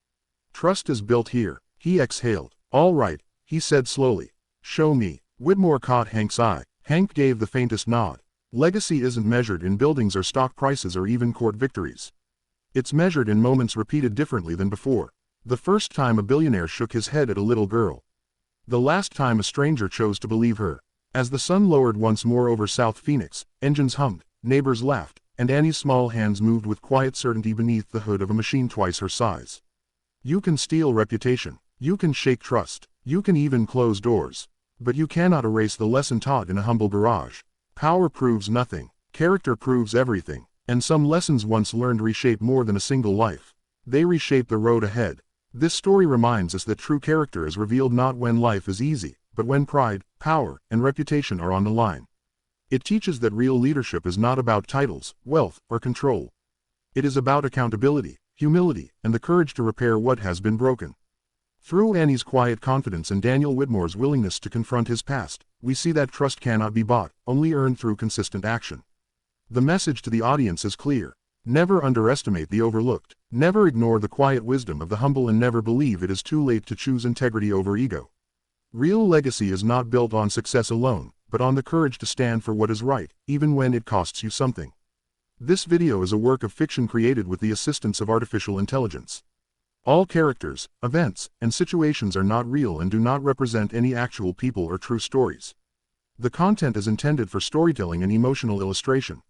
"Trust is built here," he exhaled. "All right," he said slowly. "Show me." Whitmore caught Hank's eye. Hank gave the faintest nod. Legacy isn't measured in buildings or stock prices or even court victories. It's measured in moments repeated differently than before. The first time a billionaire shook his head at a little girl. The last time a stranger chose to believe her. As the sun lowered once more over South Phoenix, engines hummed, neighbors laughed, and Annie's small hands moved with quiet certainty beneath the hood of a machine twice her size. You can steal reputation. You can shake trust. You can even close doors. But you cannot erase the lesson taught in a humble garage. Power proves nothing. Character proves everything. And some lessons once learned reshape more than a single life. They reshape the road ahead. This story reminds us that true character is revealed not when life is easy, but when pride, power, and reputation are on the line. It teaches that real leadership is not about titles, wealth, or control. It is about accountability, humility, and the courage to repair what has been broken. Through Annie's quiet confidence and Daniel Whitmore's willingness to confront his past, we see that trust cannot be bought, only earned through consistent action. The message to the audience is clear. Never underestimate the overlooked. Never ignore the quiet wisdom of the humble, and never believe it is too late to choose integrity over ego. Real legacy is not built on success alone, but on the courage to stand for what is right, even when it costs you something. This video is a work of fiction created with the assistance of artificial intelligence. All characters, events, and situations are not real and do not represent any actual people or true stories. The content is intended for storytelling and emotional illustration,